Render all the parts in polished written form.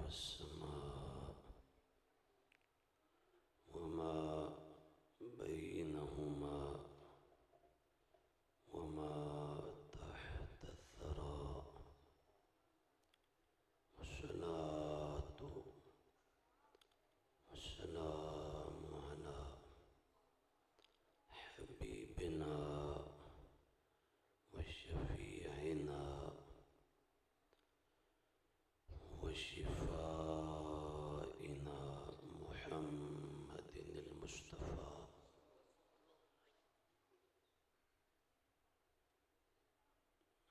والسماء وما بينهما وما تحت الثرى والصلاة والسلام على حبيبنا وشفيعنا وشفائنا محمد المصطفى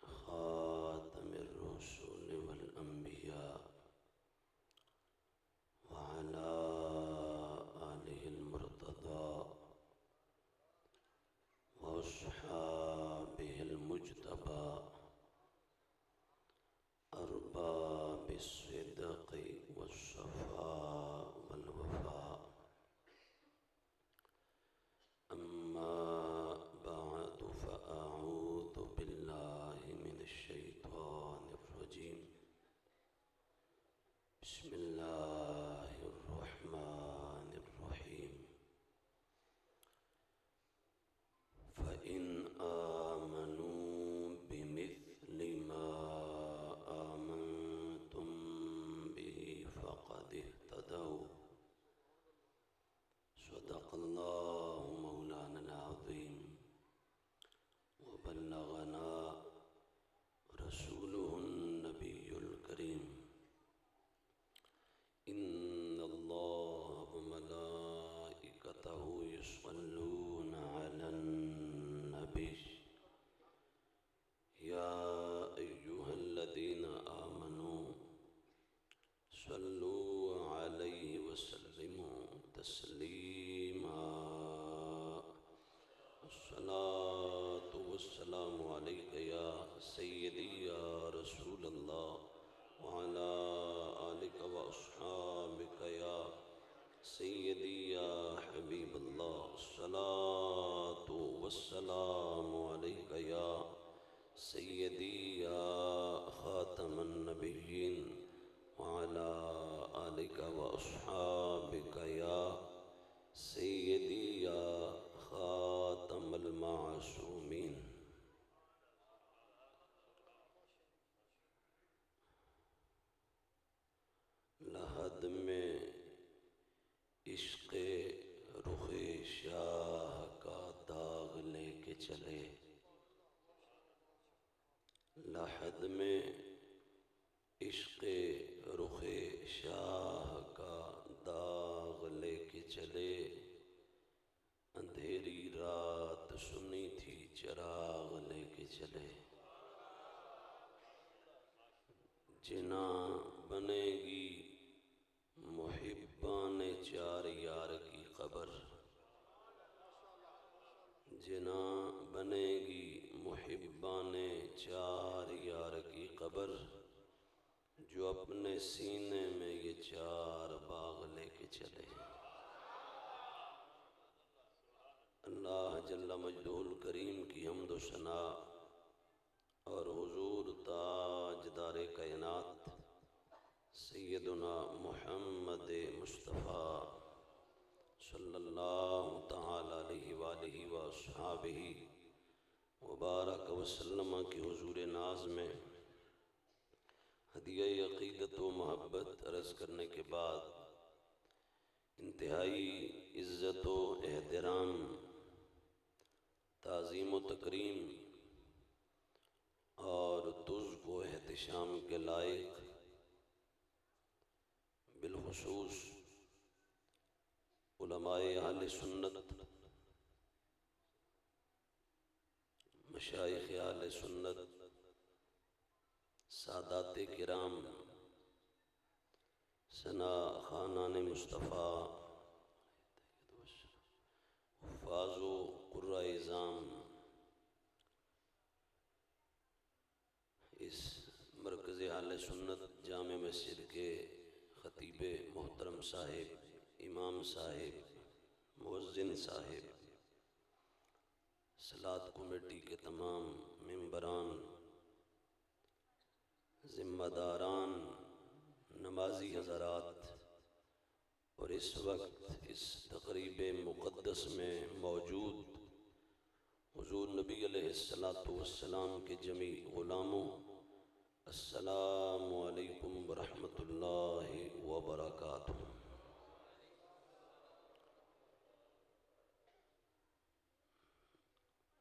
خاتم الرسل والأنبياء وعلى آله المرتضى وأصحابه المجتبى أرباب الصدق والصفاء والوفاء. أما بعد فأعوذ بالله من الشيطان الرجيم. بسم الله الرحمن الرحيم. فإن آمنوا بمثل ما آمنتم به فقد اهتدوا. صدق الله مولانا العظيم وبلغنا رسوله النبي الكريم. إن الله وملائكته يصلون على النبي يا أيها الذين آمنوا صلوا عليه وسلموا تسليما. الصلاة والسلام عليك يا سيدي يا رسول الله وعلى آلك وأصحابك يا سيدي يا حبيب الله. الصلاة والسلام عليك يا سيدي يا خاتم النبيين وعلى آلك وأصحابك يا سيدي يا خاتم المعصومين. لحد میں عشق رخ شاہ کا داغ لے کے چلے. لحد میں عشق رخ شاہ کا داغ لے کے چلے. اندھیری رات سنی تھی چراغ لے کے چلے. جنا بنے گی محبان چار یار کی قبر. جنا بنے گی محبان چار یار کی قبر. جو اپنے سینے میں یہ چار باغ لے کے چلے. اللہ جل مجدہ الکریم کی حمد و ثنا اور حضور تاجدار کائنات سیدنا محمد مصطفیٰ صلی اللہ تعالی علیہ وآلہ وآصحابہ وبارک وسلم کی حضور ناز میں ہدیہ عقیدت و محبت عرض کرنے کے بعد انتہائی عزت و احترام، تعظیم و تکریم اور تز کو احتشام کے لائق بالخصوص علماء اہل سنت، مشائخ اہل سنت، سادات کرام، ثنا خانان مصطفیٰ، حفاظ و قرہ اعظام، اس مرکز اہل سنت جامع مسجد کے خطیب محترم صاحب، امام صاحب، مؤذن صاحب، صلاۃ کمیٹی کے تمام ممبران، ذمہ داران، نمازی حضرات اور اس وقت اس تقریب مقدس میں موجود حضور نبی علیہ السلام کے جمی غلاموں، السلام علیکم ورحمۃ اللہ وبرکاتہ۔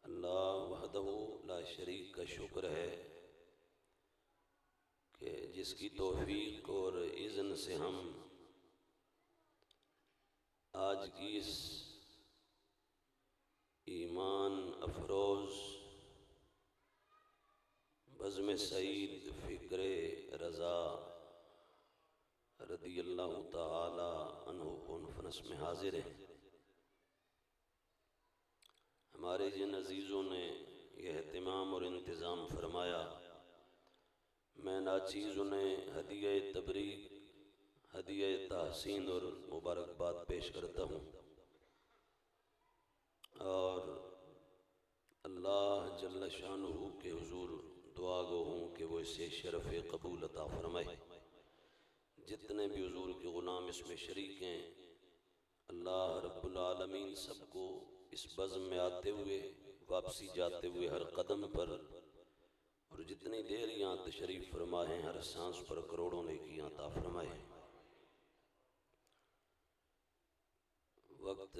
اللہ وحدہ لا شریک کا شکر ہے کہ جس کی توفیق اور اذن سے ہم آج کی اس ایمان افروز بزم سعید فکر رضا رضی اللہ تعالی عنہ کانفرنس میں حاضر ہیں۔ ہمارے جن عزیزوں نے یہ اہتمام اور انتظام فرمایا، میں ناچیز انہیں ہدیہ تبریک، ہدیہ تحسین اور مبارکباد پیش کرتا ہوں، اور اللہ جل شانہ کے حضور دعا گو ہوں کہ وہ اسے شرف قبول عطا فرمائے۔ جتنے بھی حضور کے غلام اس میں شریک ہیں، اللہ رب العالمین سب کو اس بزم میں آتے ہوئے، واپسی جاتے ہوئے ہر قدم پر، اور جتنی دیر یہاں تشریف فرمائے ہر سانس پر کروڑوں نیکیاں عطا فرمائے۔ وقت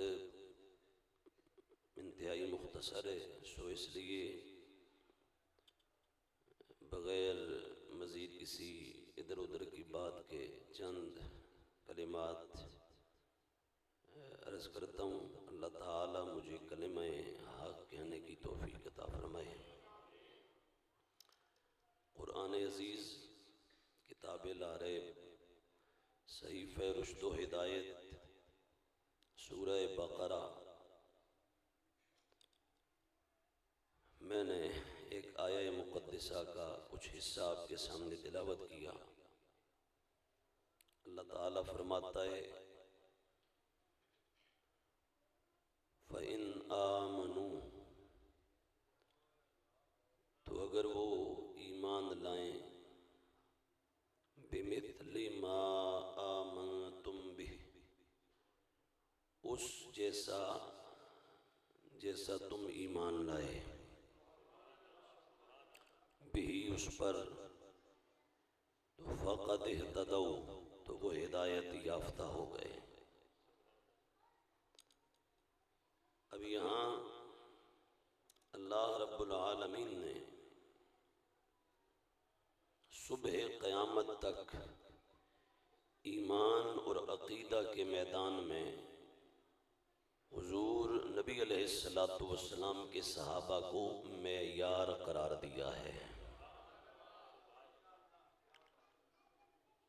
انتہائی مختصر ہے، سو اس لیے بغیر مزید کسی ادھر ادھر کی بات کے چند کلمات عرض کرتا ہوں۔ اللہ تعالی مجھے کلمہ حق کہنے کی توفیق عطا فرمائے۔ قرآن عزیز، کتاب لا ریب، صحیفہ رشد و ہدایت، سورہ بقرہ، میں نے ایک آیہ مقدسہ کا کچھ حصہ آپ کے سامنے تلاوت کیا۔ اللہ تعالیٰ فرماتا ہے فَإِنْ آمَنُوا، تو اگر وہ ایمان لائیں، بِمِثْلِ مَا آمَنْتُمْ بِهِ، اس جیسا تم ایمان لائے، بھی اس پر، تو فقط اہتدوا، تو وہ ہدایت یافتہ ہو گئے۔ اب یہاں اللہ رب العالمین نے صبح قیامت تک ایمان اور عقیدہ کے میدان میں حضور نبی علیہ السلام کے صحابہ کو معیار قرار دیا ہے۔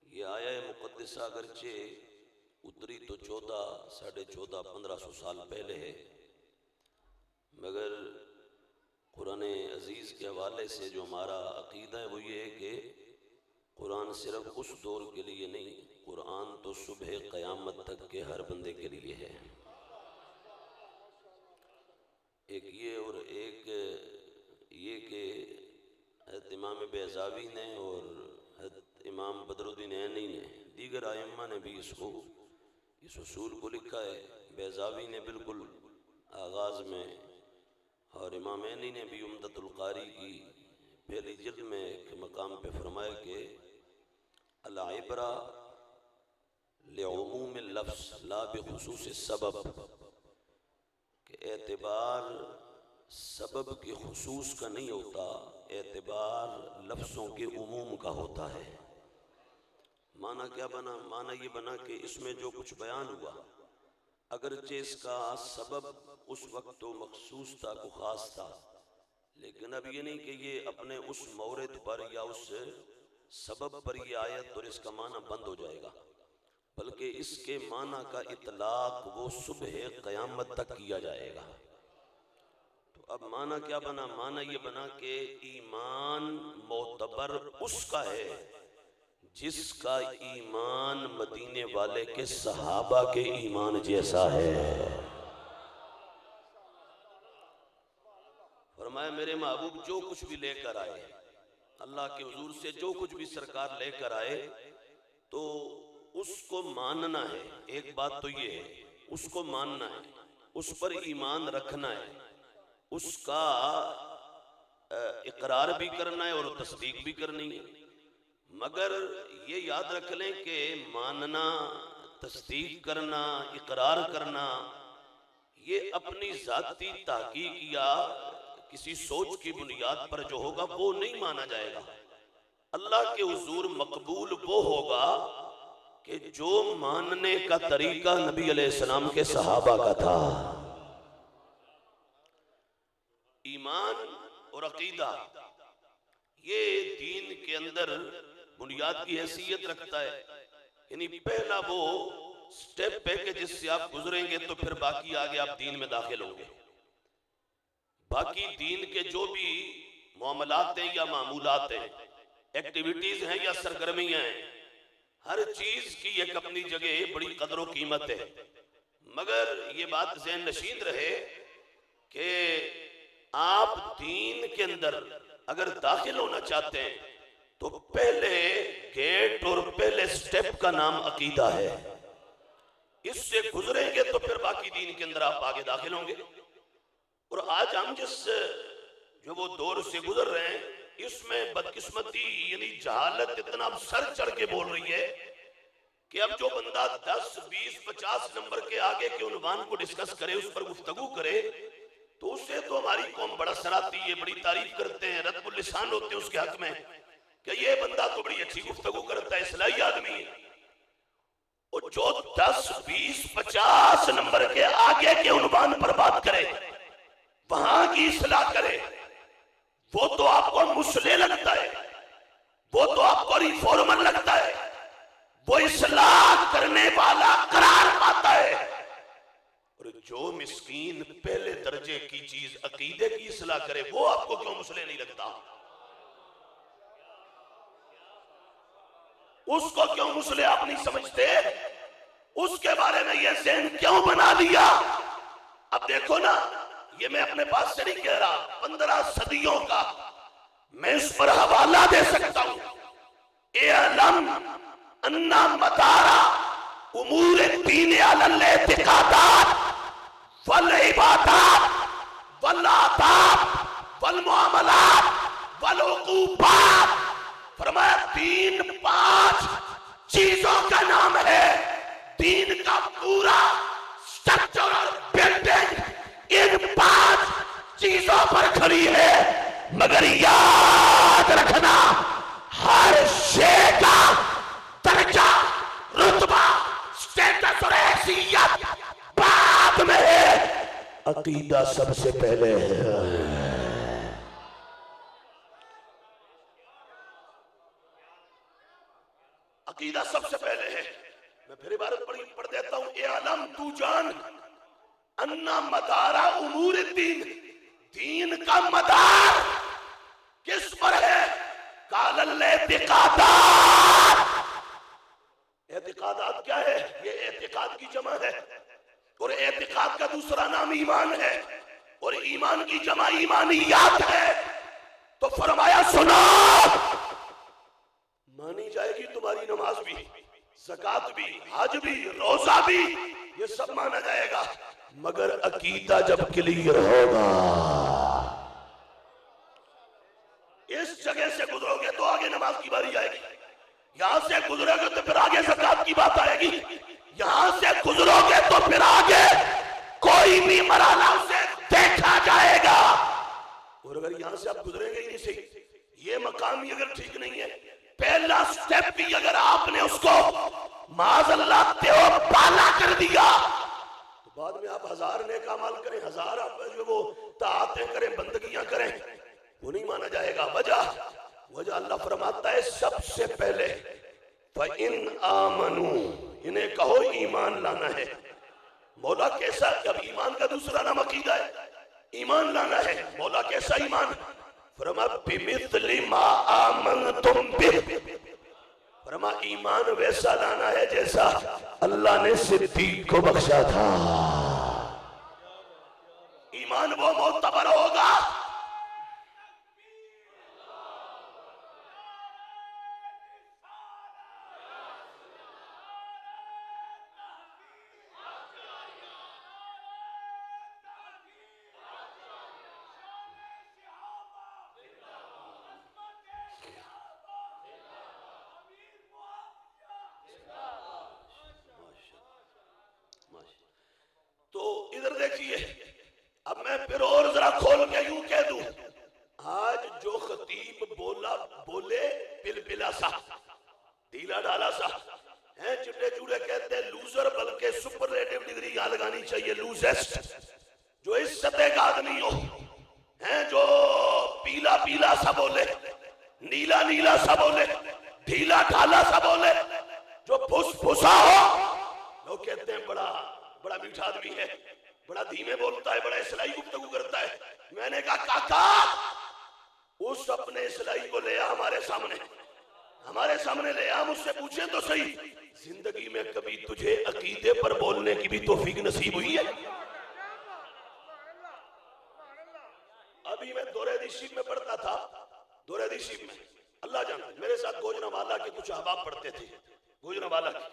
یہ آیہ مقدسہ اگرچہ اتری تو 1400 سال پہلے ہے، مگر قرآن عزیز کے حوالے سے جو ہمارا عقیدہ ہے وہ یہ ہے کہ قرآن صرف اس دور کے لیے نہیں، قرآن تو صبح قیامت تک کے ہر بندے کے لیے ہے۔ ایک یہ، اور ایک یہ کہ حضرت امام بیضاوی نے اور حضرت امام بدر الدین عینی نے، دیگر ائمہ نے بھی اس اصول کو لکھا ہے۔ بیضاوی نے بالکل آغاز میں، اور امام عینی نے بھی عمدۃ القاری کی پہلی جلد میں ایک مقام پہ فرمایا کہ العبرہ لعموم اللفظ لا بخصوص السبب، کہ اعتبار سبب کے خصوص کا نہیں ہوتا، اعتبار لفظوں کے عموم کا ہوتا ہے۔ معنی کیا بنا؟ معنی یہ بنا کہ اس میں جو کچھ بیان ہوا، اگرچہ اس کا سبب اس وقت تو مخصوص تھا، کو خاص تھا، لیکن اب یہ نہیں کہ یہ اپنے اس مورد پر یا اس سبب پر یہ آیت اور اس کا معنی بند ہو جائے گا، بلکہ اس کے معنی کا اطلاق وہ صبح قیامت تک کیا جائے گا۔ تو اب معنی کیا بنا؟ معنی یہ بنا کہ ایمان معتبر اس کا ہے جس کا ایمان مدینے والے کے صحابہ کے ایمان جیسا ہے۔ فرمایا میرے محبوب جو کچھ بھی لے کر آئے، اللہ کے حضور سے جو کچھ بھی سرکار لے کر آئے، تو اس کو ماننا ہے. ایک بات تو یہ ہے اس کو ماننا ہے, اس پر ایمان رکھنا ہے, اس کا اقرار بھی کرنا ہے اور تصدیق بھی کرنی ہے. مگر یہ یاد رکھ لیں کہ ماننا, تصدیق کرنا, اقرار کرنا یہ اپنی ذاتی تحقیق یا کسی سوچ کی بنیاد پر جو ہوگا وہ نہیں مانا جائے گا. اللہ کے حضور مقبول وہ ہوگا کہ جو ماننے کا طریقہ نبی علیہ السلام کے صحابہ کا تھا. ایمان اور عقیدہ یہ دین کے اندر بنیاد کی حیثیت رکھتا ہے. یعنی پہلا وہ سٹیپ ہے کہ جس سے آپ گزریں گے تو پھر باقی آگے آپ دین میں داخل ہوں گے. باقی دین کے جو بھی معاملات ہیں یا معمولات ہیں, ایکٹیویٹیز ہیں یا سرگرمیاں ہیں, ہر چیز کی ایک اپنی جگہ بڑی قدر و قیمت ہے. مگر یہ بات ذہن نشین رہے کہ آپ دین کے اندر اگر داخل ہونا چاہتے ہیں تو پہلے گیٹ اور پہلے سٹیپ کا نام عقیدہ ہے. اس سے گزریں گے تو پھر باقی دین کے اندر آپ آگے داخل ہوں گے. اور آج ہم جس جو وہ دور سے گزر رہے ہیں اس میں بدقسمتی یعنی جہالت اتنا سر چڑھ کے بول رہی ہے کہ اب جو بندہ 10, 20, 50 نمبر کے آگے کے عنوان کو ڈسکس کرے, اس پر گفتگو کرے, تو اس سے تو ہماری قوم بڑا سراتی ہے, بڑی تعریف کرتے ہیں, رطب اللسان ہوتے ہیں اس کے حق میں کہ یہ بندہ تو بڑی اچھی گفتگو کرتا ہے, اصلاحی آدمی ہے. اور جو 10, 20, 50 نمبر کے آگے کے عنوان پر بات کرے, وہاں کی اصلاح کرے, وہ تو آپ کو مسلح لگتا ہے, وہ تو آپ کو ریفارمر لگتا ہے, وہ اصلاح کرنے والا قرار پاتا ہے. اور جو مسکین پہلے درجے کی چیز عقیدے کی اصلاح کرے وہ آپ کو کیوں مسلح نہیں لگتا؟ اس کو کیوں مسلح آپ نہیں سمجھتے؟ اس کے بارے میں یہ ذہن کیوں بنا لیا؟ اب دیکھو نا, یہ میں اپنے پاس سے نہیں کہہ رہا, 15 صدیوں کا میں اس پر حوالہ دے سکتا ہوں. اعلم انا مدارا امور الدین علی الاعتقادات والعبادات والآداب والمعاملات والعقوبات. فرمایا دین 5 چیزوں کا نام ہے. دین کا پورا سٹرکچر اور بلڈنگ ان 5 چیزوں پر کھڑی ہے. مگر یاد رکھنا ہر شے کا درجہ, رتبہ, سٹیٹس اور حیثیت بعد میں ہے, عقیدہ سب سے پہلے ہے. عقیدہ سب سے پہلے ہے. میں پھر عبارت پڑھ دیتا ہوں. اعلم, تو جان, انا مدارا امور الدین, دین کا مدار کس پر ہے؟ قال الاعتقادات. اعتقادات کیا ہے؟ یہ اعتقاد کی جمع ہے, اور اعتقاد کا دوسرا نام ایمان ہے, اور ایمان کی جمع ایمانیات ہے. تو فرمایا سنو, مانی جائے گی تمہاری نماز بھی, زکوٰۃ بھی, حج بھی, روزہ بھی, یہ سب مانا جائے گا, مگر عقیدہ جب کلیئر ہوگا. اس جگہ سے گزرو گے تو آگے نماز کی باری آئے گی, یہاں سے گزرو گے تو پھر آگے زکوٰۃ کی بات آئے گی, یہاں سے گزرو گے تو پھر آگے کوئی بھی مرحلہ اسے دیکھا جائے گا. اور اگر یہاں سے آپ گزریں گے ہی نہیں صحیح, یہ مقام ہی اگر ٹھیک نہیں ہے, پہلا سٹیپ بھی اگر آپ نے اس کو معاذ اللہ تیو بالا کر دیا, تو بعد میں آپ 1000 نیک اعمال کریں, 1000 آپ جو وہ طاعتیں کریں, بندگیاں کریں, وہ نہیں مانا جائے گا. وجہ اللہ فرماتا ہے سب سے پہلے فَإِنْ آمَنُوا, انہیں کہو ایمان لانا ہے. مولا کیسا؟ اب ایمان کا دوسرا نام عقیدہ ہے, ایمان لانا ہے. مولا کیسا ایمان؟ فرما بِمِثْلِ مَا آمَنْتُمْ بِهِ, فرما ایمان ویسا لانا ہے جیسا اللہ نے صدیق کو بخشا تھا. ایمان وہ معتبر ہوگا دیکھیے اب میں پھر اور ذرا کھول کے یوں کہہ دوں، آج جو خطیب بولے پل پلا سا ڈھیلا ڈالا سا ہیں، چٹے چوڑے کہتے ہیں لوزر، بلکہ سپرلیٹو ڈگری یہاں لگانی چاہیے لوزسٹ، جو اس سطح کا آدمی ہو ہیں، جو پیلا پیلا سا بولے، نیلا نیلا سا بولے، ڈھیلا ڈھالا سا بولے، جو پھس پھسا ہو، لوگ کہتے ہیں بڑا میٹھا آدمی ہے، بڑا دھیمے بولتا ہے، بڑا اصلاحی گفتگو کرتا ہے۔ میں نے کہا کاکا اس اپنے اصلاحی کو لے آ ہمارے سامنے لے آ، مجھ سے پوچھیں تو صحیح، زندگی میں کبھی تجھے عقیدے پر بولنے کی بھی توفیق نصیب ہوئی ہے؟ ابھی میں دورہ حدیث میں پڑھتا تھا، دورہ حدیث میں اللہ جانتا میرے ساتھ گوجرانوالہ کے کچھ احباب پڑھتے تھے، گوجرانوالہ کے،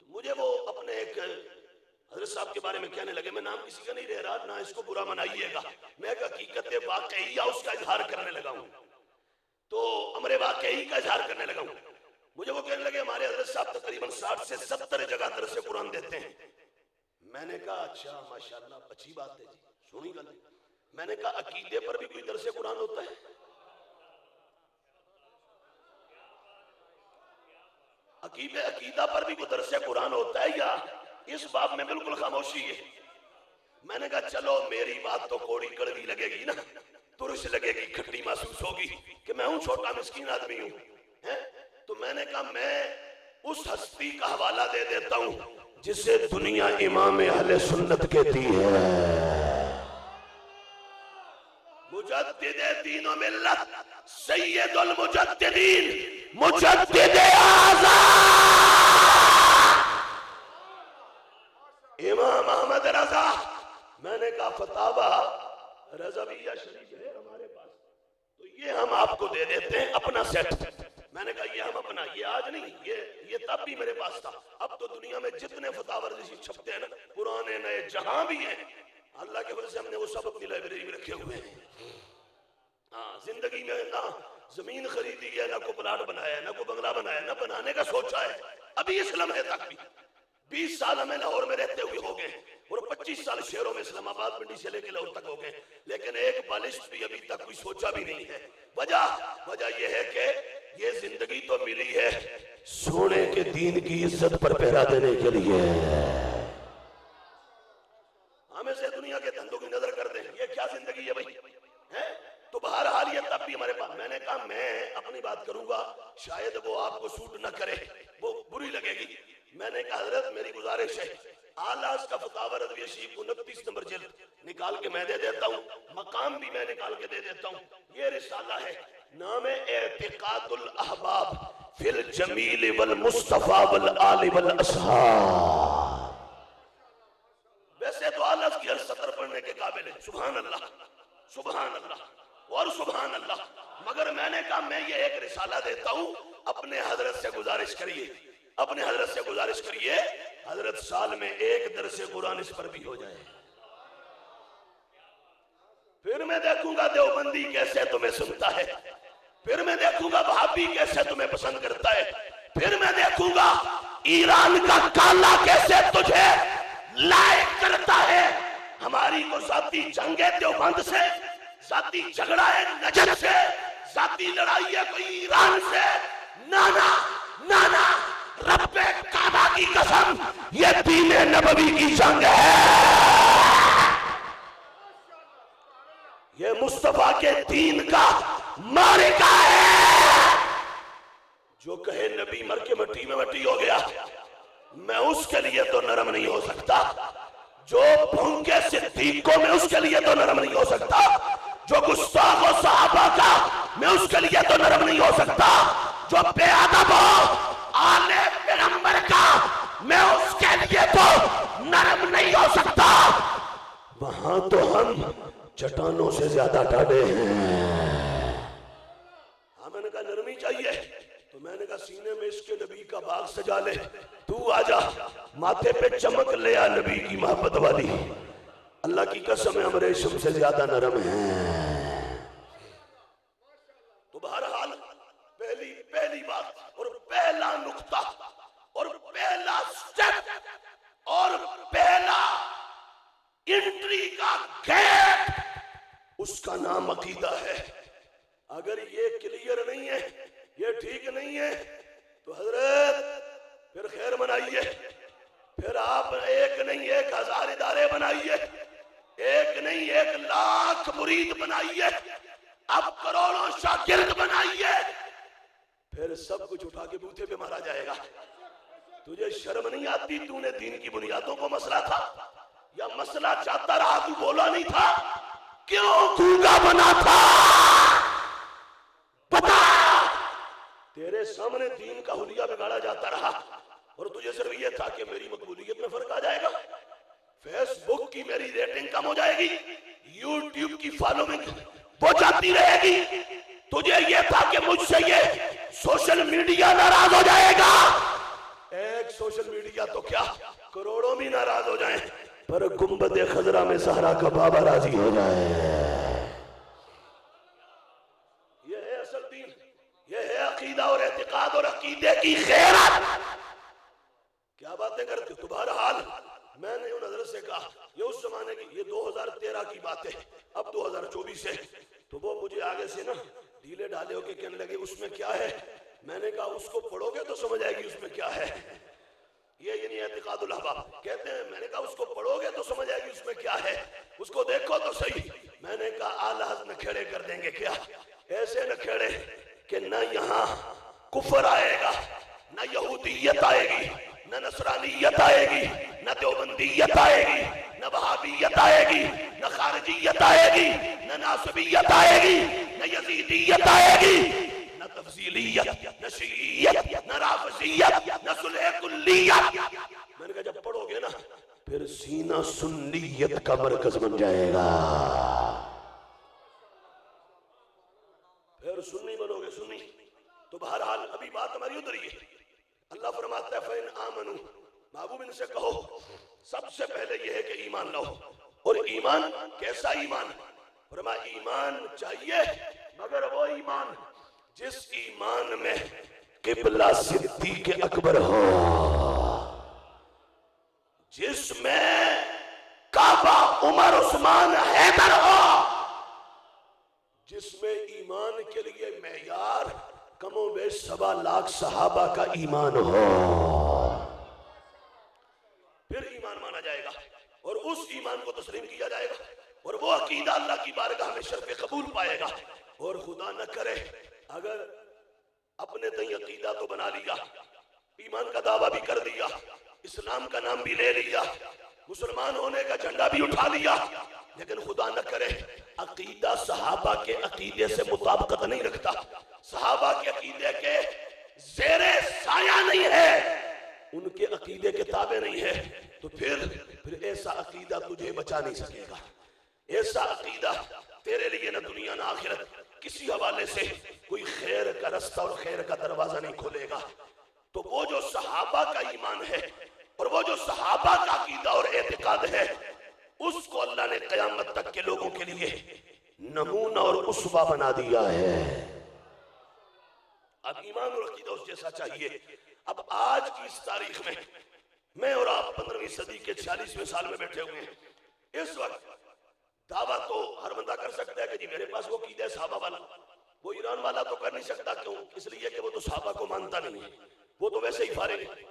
تو مجھے وہ اپنے ایک حضرت صاحب کے بارے میں کہنے لگے، میں نام کسی کا نہیں لے رہا، نہ اس کو برا منائیے گا، میں ایک حقیقت واقعیہ اس کا اظہار کرنے لگا ہوں، تو امر واقعی کا اظہار کرنے لگا ہوں۔ مجھے وہ کہنے لگے ہمارے حضرت صاحب تقریباً 60 سے 70 جگہ درس قرآن دیتے ہیں۔ میں نے کہا اچھا ماشاءاللہ اچھی بات ہے جی، سنی گل۔ میں نے کہا عقیدے پر بھی کوئی درس قرآن ہوتا ہے؟ عقیدہ پر بھی کوئی درس قرآن ہوتا ہے یا اس باب میں بالکل خاموشی ہے؟ میں نے کہا چلو میری بات تو کوڑی کڑوی لگے گی نا، ترش لگے گی، کھٹی محسوس ہوگی کہ میں ہوں چھوٹا مسکین آدمی ہوں، تو میں نے کہا میں اس ہستی کا حوالہ دے دیتا ہوں جسے دنیا امام اہل سنت کہتی ہے، مجدد دین و ملت، سید المجددین، مجدد اعظم امام احمد رضا۔ میں نے کہا فتاوی رضویہ شریف ہے ہمارے پاس، تو یہ ہم آپ کو دے دیتے ہیں اپنا سیٹ۔ میں نے کہا یہ ہم اپنا، یہ آج نہیں، یہ تب بھی میرے پاس تھا، اب تو دنیا میں جتنے فتاوی رضوی چھپتے ہیں نا، پرانے نئے جہاں بھی ہیں، اللہ کے فضل سے ہم نے وہ سب اپنی لائبریری میں رکھے ہوئے ہیں۔ ہاں، زندگی میں نہ زمین خریدی ہے، نہ کوئی پلاٹ بنایا ہے، نہ کوئی بنگلہ بنایا ہے، نہ بنانے کا سوچا ہے، ابھی اس لمحے تک بھی 20 سال ہمیں لاہور میں رہتے ہوئے ہو گئے اور 25 سال شہروں میں اسلام آباد منڈی سے لے کے لاہور تک ہو گئے، لیکن ایک بالشت بھی ابھی تک کوئی سوچا بھی نہیں ہے۔ وجہ یہ ہے کہ یہ زندگی تو ملی ہے سونے کے دین کی عزت پر پہرا دینے کے لیے۔ ہمیں سے دنیا کے دھندوں کی نظر کر دیں، یہ کیا زندگی ہے بھائی؟ تو بہرحال یہ تب بھی ہمارے پاس۔ میں نے کہا میں اپنی بات کروں گا، شاید وہ آپ کو سوٹ نہ کرے، وہ بری لگے گی۔ میں نے کہا حضرت میری گزارش ہے، آلاز کا فتاوی رضویہ شریف 29 نمبر جلد نکال کے میں دے دیتا ہوں، مقام بھی میں نکال کے دے دیتا ہوں۔ یہ رسالہ ہے، نام اعتقاد الاحباب فی الجمیل والمصطفیٰ والآل والاصحاب۔ ویسے تو آلاز کی ہر سطر پڑھنے کے قابل ہے، سبحان اللہ سبحان اللہ اور سبحان اللہ، مگر میں نے کہا میں یہ ایک رسالہ دیتا ہوں، اپنے حضرت سے گزارش کریے، اپنے حضرت سے گزارش کریے، حضرت سال میں ایک درس قرآن اس پر بھی ہو جائے، پھر میں دیکھوں گا دیوبندی کیسے تمہیں سنتا ہے، پھر میں دیکھوں گا وہابی کیسے تمہیں پسند کرتا ہے، پھر میں دیکھوں گا ایران کا کالا کیسے تجھے لائق کرتا ہے۔ ہماری کو ذاتی جنگ ہے دیوبند سے، ذاتی جھگڑا ہے نجد سے، ذاتی لڑائی ہے کوئی ایران سے، نانا نانا رب کعبہ کی قسم یہ دین نبوی کی جنگ ہے، یہ مصطفیٰ کے دین کا معرکہ ہے۔ جو کہے نبی مر کے مٹی میں مٹی ہو گیا، میں اس کے لیے تو نرم نہیں ہو سکتا، جو بھونکے صدیقوں میں اس کے لیے تو نرم نہیں ہو سکتا، جو گستاخ و صحابہ کا میں اس کے لیے تو نرم نہیں ہو سکتا، جو بے ادب ہو آل پیغمبر کا میں اس کے لیے تو نرم نہیں ہو سکتا۔ وہاں تو ہم چٹانوں سے زیادہ ڈاڑے ہیں۔ میں نے کہا نرمی چاہیے، تو میں نے کہا سینے میں اس کے نبی کا باغ سجا لے، تو آجا ماتھے پہ چمک لے آ نبی کی محبت والی، اللہ کی قسم ہے ہم ریشم سے زیادہ نرم ہیں۔ تو بہرحال پہلی بات اور پہلا نقطہ اور پہلا سٹیپ اور پہلا انٹری کا گیٹ اس کا نام عقیدہ ہے. اگر یہ کلیئر نہیں ہے، یہ ٹھیک نہیں ہے تو حضرت پھر خیر منائیے، پھر آپ ایک نہیں 1000 ادارے بنائیے، ایک نہیں 1,00,000 مرید بنائیے، اب کروڑوں شاگرد بنائیے، پھر سب کچھ اٹھا کے بوتھے پہ مارا جائے گا. تجھے شرم نہیں آتی؟ تو نے دین کی بنیادوں کو مسئلہ تھا یا مسئلہ چاہتا رہا تو بولا نہیں تھا؟ کیوں گونگا بنا تھا؟ بتا. تیرے سامنے دین کا حلیہ بگاڑا جاتا رہا اور تجھے صرف یہ تھا کہ میری مقبولیت میں فرق آ جائے گا، فیس بک کی میری ریٹنگ کم ہو جائے گی، یوٹیوب کی فالوئنگ وہ جاتی رہے گی. تجھے یہ تھا کہ مجھ سے یہ سوشل میڈیا ناراض ہو جائے گا. ایک سوشل میڈیا تو کیا کروڑوں بھی ناراض ہو جائیں پر گنبد خضرا میں زہرا کا بابا راضی ہو جائے. یہ ہے اصل دین، یہ ہے عقیدہ اور اعتقاد اور عقیدے کی غیرت. کیا باتیں کرتے تو بہرحال میں نے ان حضرت سے کہا یہ اس زمانے کی، یہ 2013 کی بات ہے، اب 2024 ہے. تو وہ مجھے آگے سے نا ڈھیلے ڈھالے ہو کے کہنے لگے اس میں کیا ہے. میں نے کہا اس کو پڑھو گے تو سمجھ آئے گی اس میں کیا ہے. یہ یعنی اعتقاد الاحباب کہتے ہیں. میں نے کہا اس کو پڑھو گے تو سمجھ آئے گی اس میں کیا ہے، اس کو دیکھو تو صحیح. میں نے کہا آلہ نکھیڑے کر دیں گے. کیا ایسے نکھیڑے کہ نہ یہاں کفر آئے گا، نہ یہودیت آئے گی، نہ نصرانیت آئے گی، نہ دیوبندیت آئے گی، نہ وہابیت آئے گی، نہ خارجیت آئے گی، نہ ناصبیت آئے گی، نہ یزیدیت آئے گی، نہ تفضیلیت، نہ شیعیت، نہ رافضیت، نہ صلح کلیت. میں نے کہا جب پڑھو گے نا پھر سینہ سنیت کا مرکز بن جائے گا، پھر سنی بنو گے سنی. تو بہرحال ابھی بات ہماری ادھر ہی ہے. اللہ فرماتا ہے فَإِنْ آمَنُوا، محبوب ان سے کہو سب سے پہلے یہ ہے کہ ایمان لاؤ. اور ایمان کیسا ایمان؟ فرمایا ایمان چاہیے مگر وہ ایمان جس ایمان میں قبلہ صدیق اکبر ہو، جس میں کعبہ عمر عثمان حیدر ہو، جس میں ایمان کے لیے معیار کم و بیش 1.25 صحابہ کا ایمان ہو، پھر ایمان مانا جائے گا اور اس ایمان کو تسلیم کیا جائے گا اور وہ عقیدہ اللہ کی بارگاہ میں شرف قبول پائے گا. اور خدا نہ کرے اگر اپنے تئیں عقیدہ تو بنا لیا، ایمان کا دعویٰ بھی کر دیا، اسلام کا نام بھی لے لیا، مسلمان ہونے کا جھنڈا بھی اٹھا لیا، لیکن خدا نہ کرے عقیدہ صحابہ کے عقیدے سے مطابقت نہیں رکھتا، صحابہ کے عقیدے کے زیر سایہ نہیں ہے، ان کے عقیدے کے تابع نہیں ہے، تو پھر ایسا عقیدہ تجھے بچا نہیں سکے گا. ایسا عقیدہ تیرے لیے نہ دنیا نہ آخرت کسی حوالے سے کوئی خیر کا رستہ اور خیر کا دروازہ نہیں کھولے گا. تو وہ جو صحابہ کا ایمان ہے اور وہ جو صحابہ کا عقیدہ اور اعتقاد ہے، اس کو اللہ نے قیامت تک کے لوگوں کے لیے نمونہ اور اسوہ بنا دیا ہے. اب ایمان اور عقیدہ اس جیسا چاہیے. اب آج کی اس تاریخ میں اور آپ 15ویں صدی کے 46ویں سال میں بیٹھے ہوئے ہیں. اس وقت دعویٰ تو ہر بندہ کر سکتا ہے کہ جی میرے پاس وہ عقیدہ ہے صحابہ والا. وہ ایران والا تو کر نہیں سکتا. کیوں؟ اس لیے کہ وہ تو صحابہ کو مانتا نہیں ہے، وہ تو ویسے ہی فارغ ہے.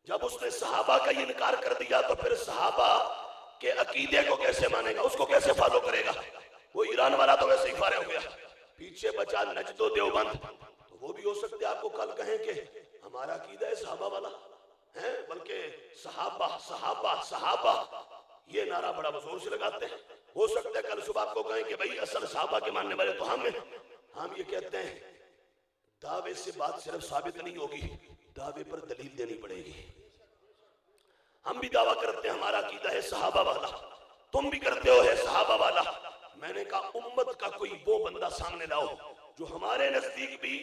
جب اس نے صحابہ کا یہ انکار کر دیا تو پھر صحابہ کے عقیدے کو کیسے مانے گا، اس کو کیسے فالو کرے گا؟ وہ ایران والا تو ویسے ہی فارغ ہو گیا. پیچھے بچا نجد و دیوبند، تو وہ بھی ہو سکتے ہیں آپ کو کل کہیں کہ ہمارا عقیدہ ہے صحابہ والا ہے، بلکہ صحابہ صحابہ صحابہ یہ نعرہ بڑا زور سے لگاتے ہیں. ہو سکتا ہے کل صبح آپ کو کہیں کہ بھئی اصل صحابہ کے ماننے والے تو ہم ہیں. ہم یہ کہتے ہیں دعوے سے بات صرف ثابت نہیں ہوگی، دعوے پر دلیل دینی پڑے گی. ہم بھی دعویٰ کرتے ہیں ہمارا عقیدہ ہے صحابہ والا، تم بھی کرتے ہو ہے صحابہ والا. میں نے کہا امت کا کوئی وہ بندہ سامنے لاؤ جو ہمارے نزدیک بھی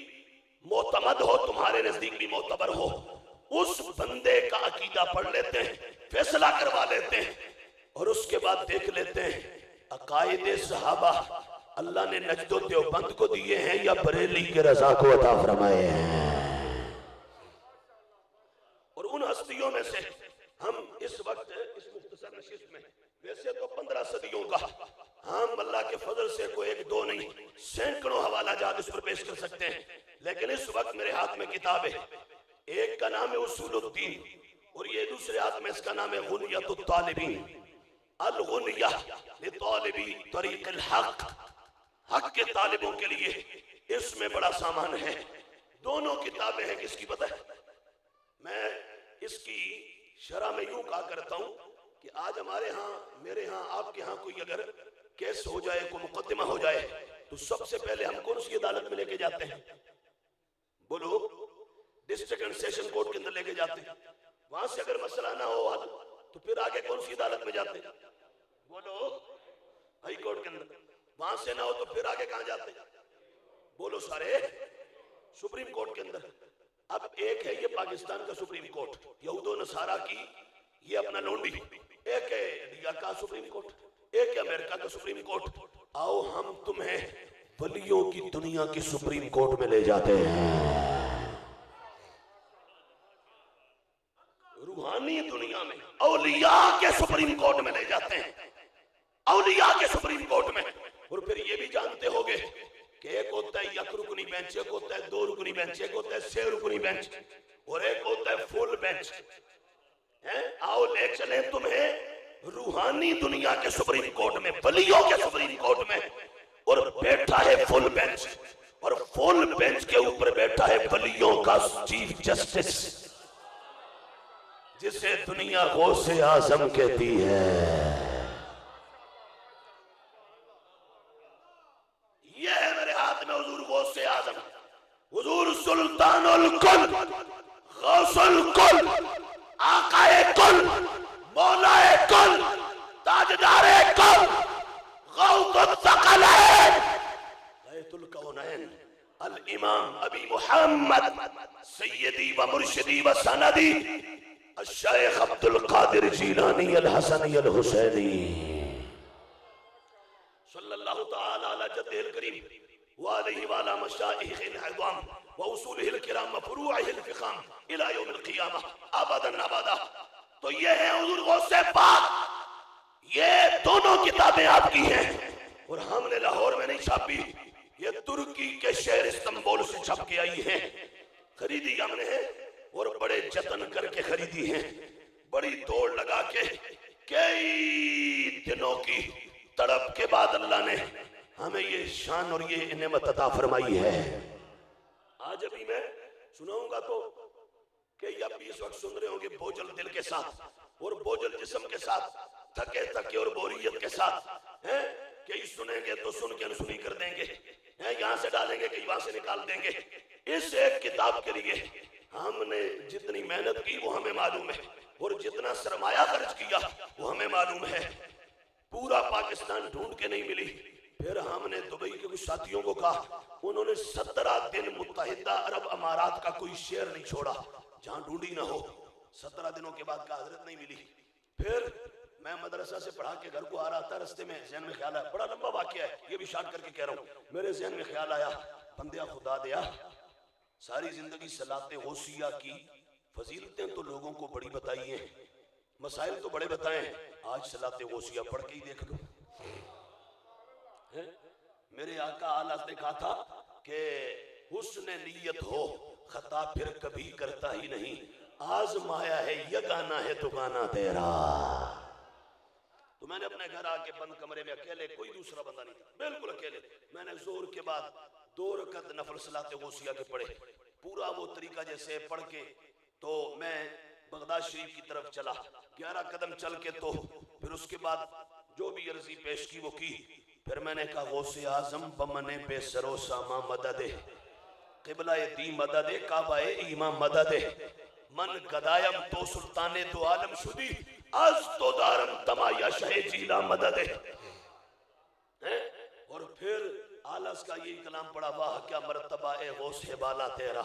معتمد ہو، تمہارے نزدیک بھی معتبر ہو. اس بندے کا عقیدہ پڑھ لیتے ہیں، فیصلہ کروا لیتے ہیں اور اس کے بعد دیکھ لیتے ہیں عقائد صحابہ اللہ نے نجد و دیوبند کو دیے ہیں یا بریلی کے رضا کو عطا فرمائے ہیں. اور ان ہستیوں میں سے ہم اس وقت اس مختصر نشست میں ویسے تو 15 صدیوں کا ہم اللہ کے فضل سے کوئی ایک دو نہیں سینکڑوں حوالہ جات اس پر پیش کر سکتے ہیں، لیکن اس وقت میرے ہاتھ میں کتاب ہے، ایک کا نام ہے اصول الدین اور یہ دوسرے ہاتھ میں اس کا نام ہے غنیۃ الطالبین، الغنیہ لطالبی طریق الحق، حق کے طالبوں کے لیے اس میں بڑا سامان ہے۔ دونوں کتابیں ہیں، کس کی پتہ ہے؟ میں اس کی شرح میں یوں کہا کرتا ہوں کہ آج ہمارے ہاں، میرے ہاں، آپ کے ہاں کوئی اگر کیس ہو جائے، کوئی مقدمہ ہو جائے تو سب سے پہلے ہم کون سی عدالت میں لے کے جاتے ہیں؟ بولو، ڈسٹرکٹ اینڈ سیشن کورٹ کے اندر لے کے جاتے ہیں۔ وہاں سے اگر مسئلہ نہ ہو حل تو پھر آگے کون سی عدالت میں جاتے ہیں؟ بولو، ہائی کورٹ کے اندر۔ وہاں سے نہ ہو تو پھر آگے کہاں جاتے ہیں؟ بولو سارے، سپریم کورٹ کے اندر۔ اب ایک ہے یہ پاکستان کا سپریم کورٹ، یہود و نصارہ کی یہ اپنا لونڈی، ایک ہے انڈیا کا سپریم کورٹ، ایک ہے امریکہ کا سپریم کورٹ۔ آؤ ہم تمہیں ولیوں کی دنیا کی سپریم کورٹ میں لے جاتے ہیں، روحانی دنیا میں اولیاء کے سپریم کورٹ میں لے جاتے ہیں، اولیاء کے سپریم کورٹ میں۔ اور پھر یہ بھی جانتے ہوگے کہ ایک ہوتا ہے یک رکنی بینچ، ایک ہوتا ہے 2 رکنی بینچ، ایک ہوتا ہے 6 رکنی بینچ اور ایک ہوتا ہے فل بینچ۔ آؤ لے چلیں تمہیں روحانی دنیا کے سپریم کورٹ میں، ولیوں کے سپریم کورٹ میں، اور بیٹھا ہے فل بینچ، اور فل بینچ کے اوپر بیٹھا ہے ولیوں کا چیف جسٹس، جسے دنیا غوث اعظم کہتی ہے۔ یہ ہے میرے ہاتھ میں حضور غوث اعظم، حضور سلطان الکل، غوث الکل، آقا کل، مولا کل، تاجدار کل، غوث الثقلین، غیث الکونین، الامام ابی محمد سیدی و مرشدی و سندی الشیخ عبد القادر جیلانی الحسنی الحسینی صلی اللہ تعالی علی جدہ الکریم وآلہ وعلا مشائخ العظام وأصولہ الکرام وفروعہ الفخام الى یوم القیامہ ابدا ابدا۔ تو یہ ہے حضور غوث پاک، یہ دونوں کتابیں آپ کی ہیں، اور ہم نے لاہور میں نہیں چھاپی، یہ ترکی کے شہر استنبول سے چھپ کے آئی ہیں، خریدی ہم نے ہے اور بڑے جتن کر کے خریدی ہیں، بڑی دوڑ لگا کے، کئی دنوں کی تڑپ کے بعد اللہ نے ہمیں یہ شان اور یہ نعمت عطا فرمائی ہے۔ آج ابھی میں سناؤں گا تو کہ اب بھی اس وقت سن رہے ہوں گے بوجھل دل کے ساتھ اور بوجھل جسم کے ساتھ، تھکے تھکے اور بوریت کے ساتھ، کئی سنیں گے تو سن کے انسنی کر دیں گے، یہاں سے ڈالیں گے کئی وہاں سے نکال دیں گے۔ اس ایک کتاب کے لیے ہم نے جتنی محنت کی وہ ہمیں معلوم ہے، اور جتنا سرمایہ خرچ کیا وہ ہمیں معلوم ہے۔ پورا پاکستان ڈھونڈ کے نہیں ملی، پھر ہم نے دبئی کے کچھ ساتھیوں کو کہا، انہوں نے 17 دن متحدہ عرب امارات کا کوئی شہر نہیں چھوڑا جہاں ڈھونڈی نہ ہو۔ 17 دنوں کے بعد کہا حضرت نہیں ملی۔ پھر میں مدرسہ سے پڑھا کے گھر کو آ رہا تھا، رستے میں ذہن میں خیال آیا، بڑا لمبا واقعہ ہے یہ بھی شارٹ کر کے کہہ رہا ہوں، میرے ذہن میں خیال آیا، بندیا خدا دیا، ساری زندگی صلاۃ غوثیہ کی فضیلتیں تو لوگوں کو بڑی بتائی ہیں، مسائل تو بڑے بتائیں، آج صلاۃ غوثیہ پڑھ کے ہی دیکھ لو۔ میرے آقا اعلیٰ نے کہا تھا کہ حسن نیت ہو خطا پھر کبھی کرتا ہی نہیں، آزمایا ہے یگانہ ہے دگانا تیرا۔ تو میں نے اپنے گھر آ کے بند کمرے میں اکیلے، کوئی دوسرا بندہ نہیں تھا، بالکل اکیلے، میں نے زور کے بعد 2 رکعت نفل صلاۃ غوثیہ کے پڑھے، پورا وہ طریقہ جیسے پڑھ کے تو میں بغداد شریف کی طرف چلا، 11 قدم چل کے تو پھر اس کے بعد جو بھی عرضی پیش کی وہ کی۔ پھر میں نے کہا غوث اعظم بمن بے سر و ساما مدد، قبلہ دی مدد، کعبہ ایمان مدد، من گدایم تو سلطان دو عالم شدی، از تو دارم تمایا شہ جیلا مدد۔ اور پھر آلس کا یہی کلام پڑا، واہ کیا مرتبہ اے غوث ہے بالا تیرا،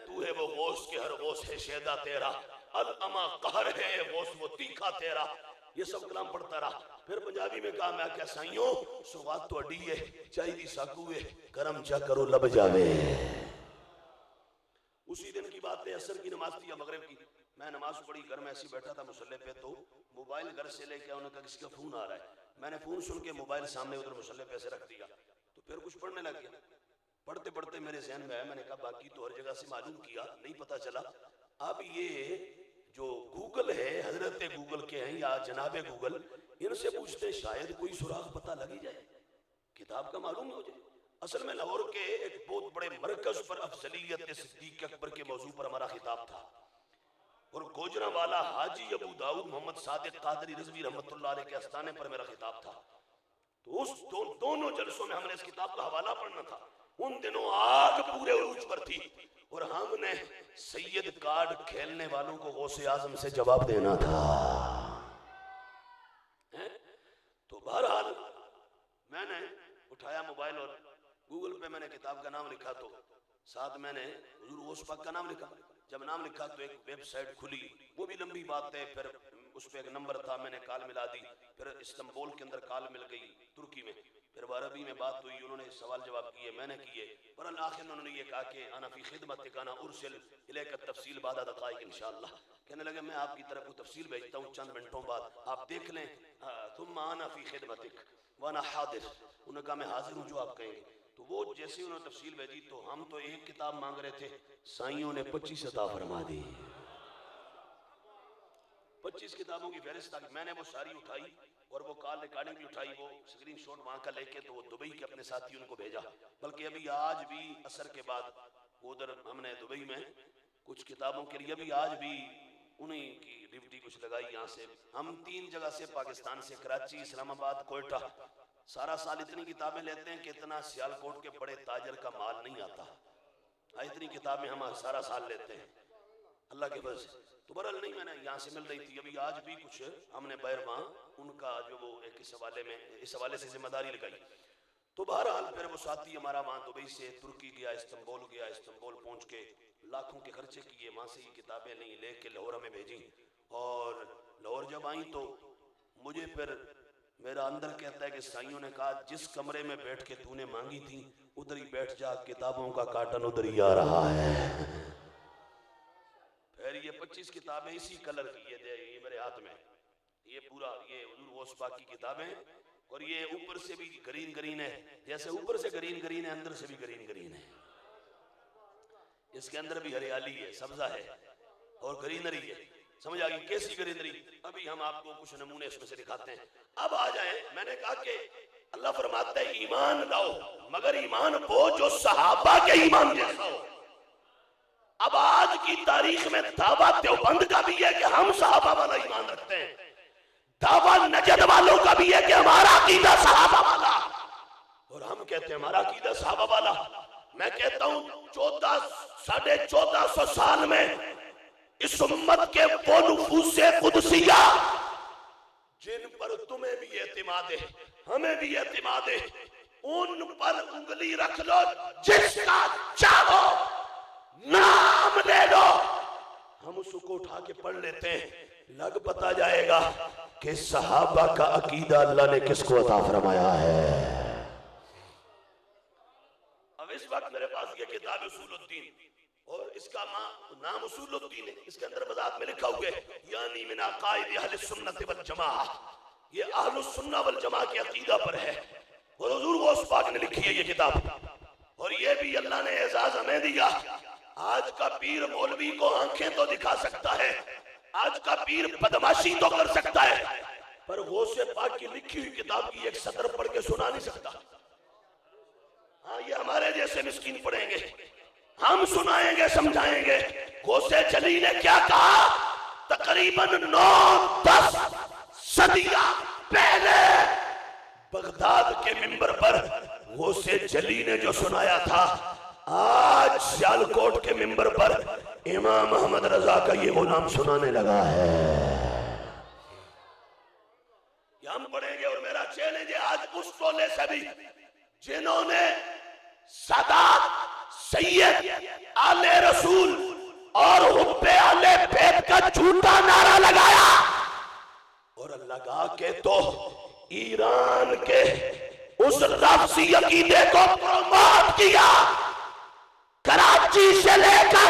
تو ہے وہ غوث کے ہر غوث ہے شیدہ تیرا، الاما قہر ہے اے غوث وہ تیکھا تیرا۔ یہ سب کلام پڑھتا رہا۔ پھر پنجابی میں کہا میں کیا سائیوں سوات تو اڈی ہے چاہی دی ساکوے کرم چا کرو لب جاوے۔ اسی دن کی بات ہے، عصر کی نماز تھی یا مغرب کی، میں نماز پڑھی گھر میں ایسے بیٹھا تھا مصلی پہ، تو موبائل گھر سے لے کے انہوں نے کہا کسی کا فون آ رہا ہے، میں نے فون سن کے موبائل سامنے ادھر مصلی پہ سے رکھ دیا، تو پھر کچھ پڑھنے لگ گیا۔ پڑھتے پڑھتے میرے ذہن میں آیا، میں نے کہا باقی تو ہر جگہ سے معلوم کیا نہیں پتہ چلا، اب یہ جو گوگل ہے، حضرت گوگل کے ہیں یا جناب گوگل، ان سے پوچھتے شاید کوئی سراغ پتہ لگ ہی جائے، کتاب کا معلوم ہو جائے۔ اصل میں لاہور کے ایک بہت بڑے مرکز پر افضلیت صدیق اکبر کے موضوع پر ہمارا خطاب تھا، اور گوجرا والا حاجی ابو داؤد محمد صادق قادری رضوی رحمۃ اللہ علیہ کے استانے پر میرا خطاب تھا، تو اس دونوں جلسوں میں ہم نے اس کتاب کا حوالہ پڑھنا تھا۔ ان دنوں آگ پورے عروج پر تھی، اور ہم نے سید کارڈ کھیلنے والوں کو غوث اعظم سے جواب دینا تھا۔ تو بہرحال میں نے اٹھایا موبائل اور گوگل پہ میں نے کتاب کا نام لکھا، تو ساتھ میں نے حضور غوث پاک کا نام لکھا۔ جب نام لکھا تو ایک ویب سائٹ کھلی، وہ بھی لمبی بات ہے، پھر اس پہ ایک نمبر تھا، میں نے کال ملا دی، پھر استنبول کے اندر کال مل گئی ترکی میں، پھر عربی میں بات ہوئی، انہوں نے سوال جواب کیے، میں نے کیے، پر آخر انہوں نے یہ کہا کہ انا فی خدمتک انا ارسل الیک التفصیل بعد دقائق انشاءاللہ، کہنے لگے میں آپ کی طرف کو تفصیل بھیجتا ہوں چند منٹوں بعد، آپ دیکھ لیں، ثم انا فی خدمتک وانا حاضر، انہوں نے کہا میں حاضر ہوں جو آپ کہیں گے۔ تو وہ جیسے انہوں نے تفصیل بھیجی تو ہم تو ایک کتاب مانگ رہے تھے، سائیوں نے 25 عطا فرما دی، 25 کتابوں کی فہرست آئی۔ میں نے وہ ساری اٹھائی اور وہ کال ریکارڈنگ بھی اٹھائی، وہ اسکرین شاٹ وہاں کا لے کے تو وہ دبئی کے اپنے ساتھی ان کو بھیجا، بلکہ ابھی آج بھی عصر کے بعد ادھر ہم نے دبئی میں کچھ کتابوں کے لیے ابھی آج بھی انہی کی ڈیوٹی کچھ لگائی، یہاں سے ہم 3 جگہ سے، پاکستان سے کراچی، اسلام آباد، کوئٹہ، سارا سال اتنی کتابیں لیتے ہیں کہ اتنا سیالکوٹ کے بڑے تاجر کا مال نہیں آتا، اتنی کتابیں ہم سارا سال لیتے ہیں اللہ کے فضل سے۔ تو برحال نہیں، میں نے یہاں سے مل رہی تھی، ابھی آج بھی کچھ ہم نے بیر وہاں ان کا جو وہ ایک اس حوالے سے ذمہ داری لگائی۔ تو بہرحال پھر وہ ساتھی ہمارا وہاں دبئی سے ترکی گیا، استنبول گیا، استنبول پہنچ کے لاکھوں کے خرچے کیے، وہاں سے یہ کتابیں نہیں لے کے لاہور ہمیں بھیجیں، اور لاہور جب آئیں تو مجھے پھر میرا اندر کہتا ہے کہ سائیوں نے کہا جس کمرے میں بیٹھ کے تو نے مانگی تھی ادھر ہی بیٹھ جا، کتابوں کا کارٹن ادھر ہی آ رہا ہے۔ پھر یہ 25 کتابیں اسی کلر کی، یہ میرے ہاتھ میں، یہ پورا یہ حضور غوث پاک کی کتابیں، اور یہ اوپر سے بھی گرین گرین ہے، جیسے اوپر سے گرین گرین ہے اندر سے بھی گرین گرین ہے، اس کے اندر بھی ہریالی ہے، سبزہ ہے اور گرینری ہے، سمجھ آگئی کیسی گرینری؟ ابھی ہم آپ کو کچھ نمونے اس میں سے دکھاتے ہیں۔ اب آ جائیں، میں نے کہا کہ اللہ فرماتا ہے ایمان لاؤ، مگر ایمان وہ جو صحابہ کے ایمان جیسا ہو۔ اب آج کی تاریخ میں دعویٰ دیوبند کا بھی ہے کہ ہم صحابہ والا ایمان رکھتے ہیں، دعویٰ نجد والوں کا بھی ہے کہ ہمارا عقیدہ صحابہ والا، اور ہم کہتے ہیں ہمارا عقیدہ صحابہ والا۔ میں کہتا ہوں 1450 سال میں اس امت کے وہ نفوس قدسیہ جن پر تمہیں بھی اعتماد ہے ہمیں بھی اعتماد ہے، ان پر انگلی رکھ لو، جس کا چاہو نام لے لو، ہم اس کو اٹھا کے پڑھ لیتے ہیں، لگ پتا جائے گا کہ صحابہ کا عقیدہ اللہ نے کس کو عطا فرمایا ہے۔ اب اس وقت میرے پاس یہ کتاب اصول الدین، اور اس کا نام اصول الدین ہے، اس کے اندر وضاحت میں لکھا ہوئے یعنی من عقائد اہل السنت والجماعہ، یہ اہل السنہ والجماعہ کے عقیدہ پر ہے، اور حضور غوث پاک نے لکھی ہے یہ کتاب، اور یہ بھی اللہ نے اعزاز ہمیں دیا۔ آج کا پیر مولوی کو آنکھیں تو دکھا سکتا ہے، آج کا پیر بدماشی تو کر سکتا ہے، پر غوث پاک کی لکھی ہوئی کتاب کی ایک سطر پڑھ کے سنا نہیں سکتا۔ ہاں یہ ہمارے جیسے مسکین پڑھیں گے، ہم سنائیں گے، سمجھائیں گے۔ غوث جلی نے کیا کہا؟ تقریباً 9-10 صدیاں پہلے بغداد کے منبر پر غوث جلی نے جو سنایا تھا، آج سیالکوٹ کے منبر پر امام احمد رضا کا یہ غلام سنانے لگا ہے۔ یہ ہم پڑھیں گے، اور میرا چیلنج ہے آج اس ٹولے سے بھی جنہوں نے سادات، سید، آل رسول اور حب آل بیت کا جھوٹا نعرہ لگایا، اور لگا کے تو ایران کے اس لفظی عقیدے کو پروموٹ کیا، کراچی سے لے کر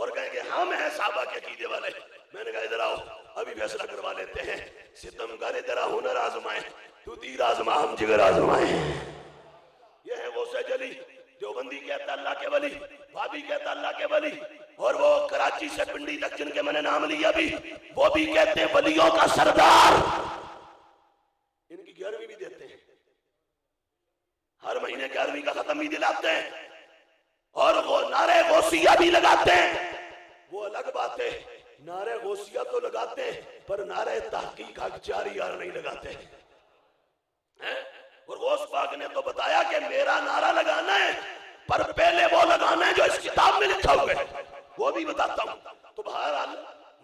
اور کہیں کہ ہم ہیں صحابہ کے عقیدے والے. میں نے کہا ادھر آؤ ابھی فیصلہ کروا لیتے ہیں. ستمگر ادھر ہنر آزمائیں, تو تیر آزما ہم جگر آزمائیں. یہ ہے غوث جلی. دیوبندی کہتا اللہ کے ولی, بھابی کہتا اللہ کے ولی, اور وہ کراچی سے پنڈی تک جن کے میں نے نام لیا بھی وہ بھی کہتے ہیں ولیوں کا سردار. ان کی 11ویں بھی دیتے ہیں, ہر مہینے 11ویں کا ختم بھی دلاتے ہیں, اور وہ نعرے غوثیہ بھی لگاتے ہیں. وہ الگ بات ہے, نعرے غوثیہ تو لگاتے ہیں پر نعرے تحقیق حق 4 یار نہیں لگاتے ہیں. اور غوث پاک نے تو بتایا کہ میرا نعرہ لگانا ہے پر پہلے وہ لگانا ہے جو اس کتاب میں لکھا ہوا ہے, وہ بھی بتاتا ہوں. تو بہرحال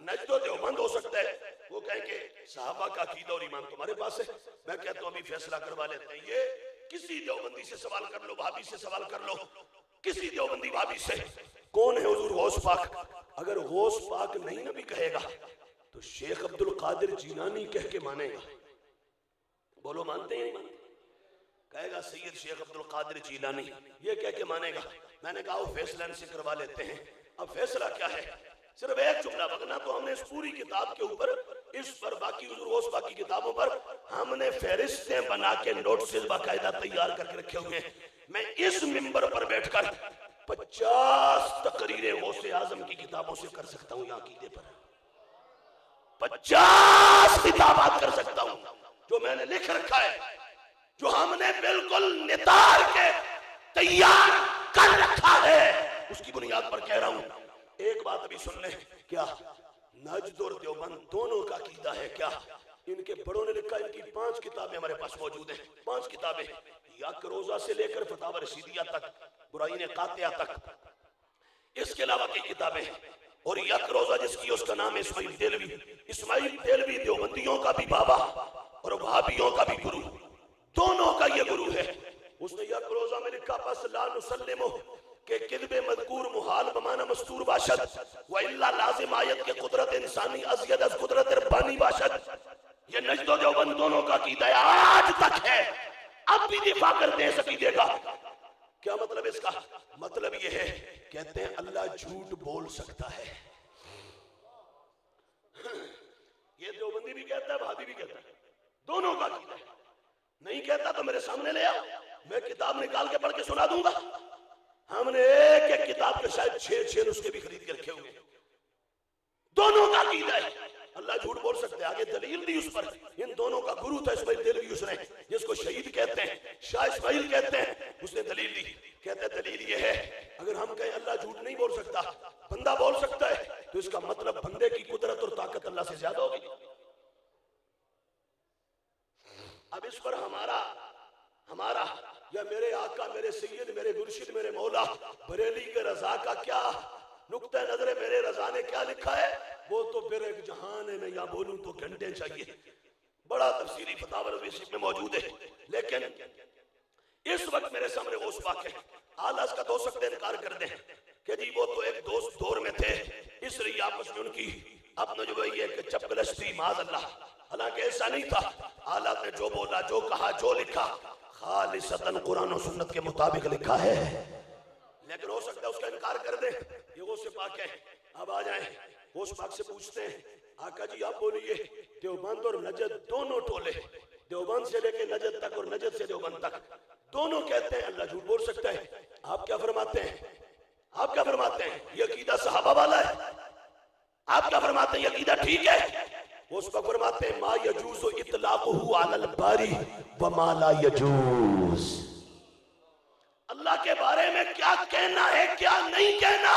نجد و دیوبند ہو سکتا ہے, وہ کہیں کہ صحابہ کا عقیدہ اور ایمان تمہارے پاس ہے. میں کہتا ہوں ابھی فیصلہ کروا لیتے ہیں. یہ کسی دیوبندی سے سوال کر لو, بھابی سے سوال کر لو, کسی دیوبندی بھابی سے, کون ہے حضور غوث پاک. اگر غوث پاک نہیں نبی کہے گا تو شیخ عبد القادر جیلانی کہہ کے مانے گا. بولو مانتے ہیں نہیں مانتے؟ کہے گا سید شیخ عبد القادر جیلانی, یہ کہہ کے مانے گا. میں نے کہا وہ فیصلہ ان سے کروا لیتے ہیں. اب فیصلہ کیا ہے؟ صرف ایک جملہ بگنا تو ہم نے اس پوری کتاب کے اوپر, اس پر باقی حضور غوث پاک کی کتابوں پر ہم نے فہرستیں بنا کے نوٹسز باقاعدہ تیار کر کے رکھے ہوئے ہیں. میں اس منبر پر بیٹھ کر 50 تقریریں غوث اعظم کی کتابوں سے کر سکتا ہوں. یہاں عقیدے پر 50 خطابات کر سکتا ہوں جو میں نے لکھ رکھا ہے, جو ہم نے بالکل نتار کے تیار کر رکھا ہے. اس کی بنیاد پر کہہ رہا ہوں. ایک بات ابھی سن لیں, کیا نجد اور دیوبند دونوں کا عقیدہ ہے کیا؟ ان کے بڑوں نے لکھا, ان کی 5 کتابیں ہمارے پاس موجود ہیں. 5 کتابیں, یک روزہ سے لے کر فتاوی رشیدیہ تک, برائین قاطعہ تک. اس کے علاوہ کئی کتابیں, اور یک روزہ جس کی اس کا نام ہے اسماعیل دیلوی. اسماعیل دیلوی دیوبندیوں کا بھی بابا اور وہابیوں کا بھی گرو, دونوں کا یہ گرو ہے. اس نے یک روزہ میں لکھا پس لا نسلمو کہ کذب مذکور محال بمانا مستور باشد وَإِلَّا لازم آیت کے قدرت انسانی ازید از قدرت ربانی باشد. یہ نجد و دیوبند دونوں کا عقیدہ ہے, آج تک ہے, اب بھی دفاع کرتے ہیں اس عقیدے کا. کیا مطلب اس کا؟ مطلب یہ ہے, کہتے ہیں اللہ جھوٹ بول سکتا ہے. یہ دیوبندی بھی کہتا ہے, بھابی بھی کہتا ہے, دونوں کا عقیدہ ہے. نہیں کہتا تو میرے سامنے لے آؤ, میں کتاب نکال کے پڑھ کے سنا دوں گا. ہم نے ایک ایک کتاب کے شاید 6 نسخے بھی خرید کے رکھے ہوئے. دونوں کا عقیدہ ہے اللہ جھوٹ بول سکتے ہیں. آگے دلیل دی اس پر, ان دونوں کا گرو تھا اسماعیل دیلوی, اس نے جس کو شہید کہتے ہیں, شاہ اسماعیل کہتے ہیں, اس نے دلیل دی. کہتے ہیں دلیل یہ ہے, اگر ہم کہیں اللہ جھوٹ نہیں بول سکتا, بندہ بول سکتا ہے, تو اس کا مطلب بندے کی قدرت اور طاقت اللہ سے زیادہ ہوگی. اب اس پر ہمارا یا میرے آقا, میرے سید, میرے مرشد, میرے مولا بریلی کے رضا کا کیا نقطہ نظر ہے, میرے رضا نے کیا لکھا ہے, وہ تو پھر ایک جہان ہے. میں یا بولوں تو گھنٹے چاہیے, بڑا تفصیلی فتاوی رضوی میں موجود ہے. لیکن اس وقت میرے سامنے غوث پاک ہے. آل از کا دو سکتے انکار کر دیں کہ جی وہ تو ایک دوست دور میں تھے, اس لیے آپس میں ان کی اپنا جو ہے یہ کہ چپکلشتی معاذ اللہ. حالانکہ ایسا نہیں تھا. آلات نے جو بولا, جو کہا, جو لکھا خالصتاً قرآن و سنت کے مطابق لکھا ہے. لیکن ہو سکتا ہے اس کا انکار کر دیں. یہ غوث پاک ہے. اب آ جائیں, غوث پاک سے پوچھتے ہیں, آقا جی آپ بولیے, دیوبند اور نجد دونوں ٹولے, دیوبند سے لے کے نجد تک اور نجد سے دیوبند تک, دونوں کہتے ہیں اللہ جھوٹ بول سکتا ہے. آپ کیا فرماتے ہیں؟ آپ کیا فرماتے ہیں یہ عقیدہ صحابہ والا ہے؟ آپ کیا فرماتے ہیں یہ عقیدہ ٹھیک ہے؟ وہ اس وقت فرماتے ہیں ما یجوز اطلاقہ علی الباری وما لا یجوز. اللہ کے بارے میں کیا کہنا ہے کیا نہیں کہنا,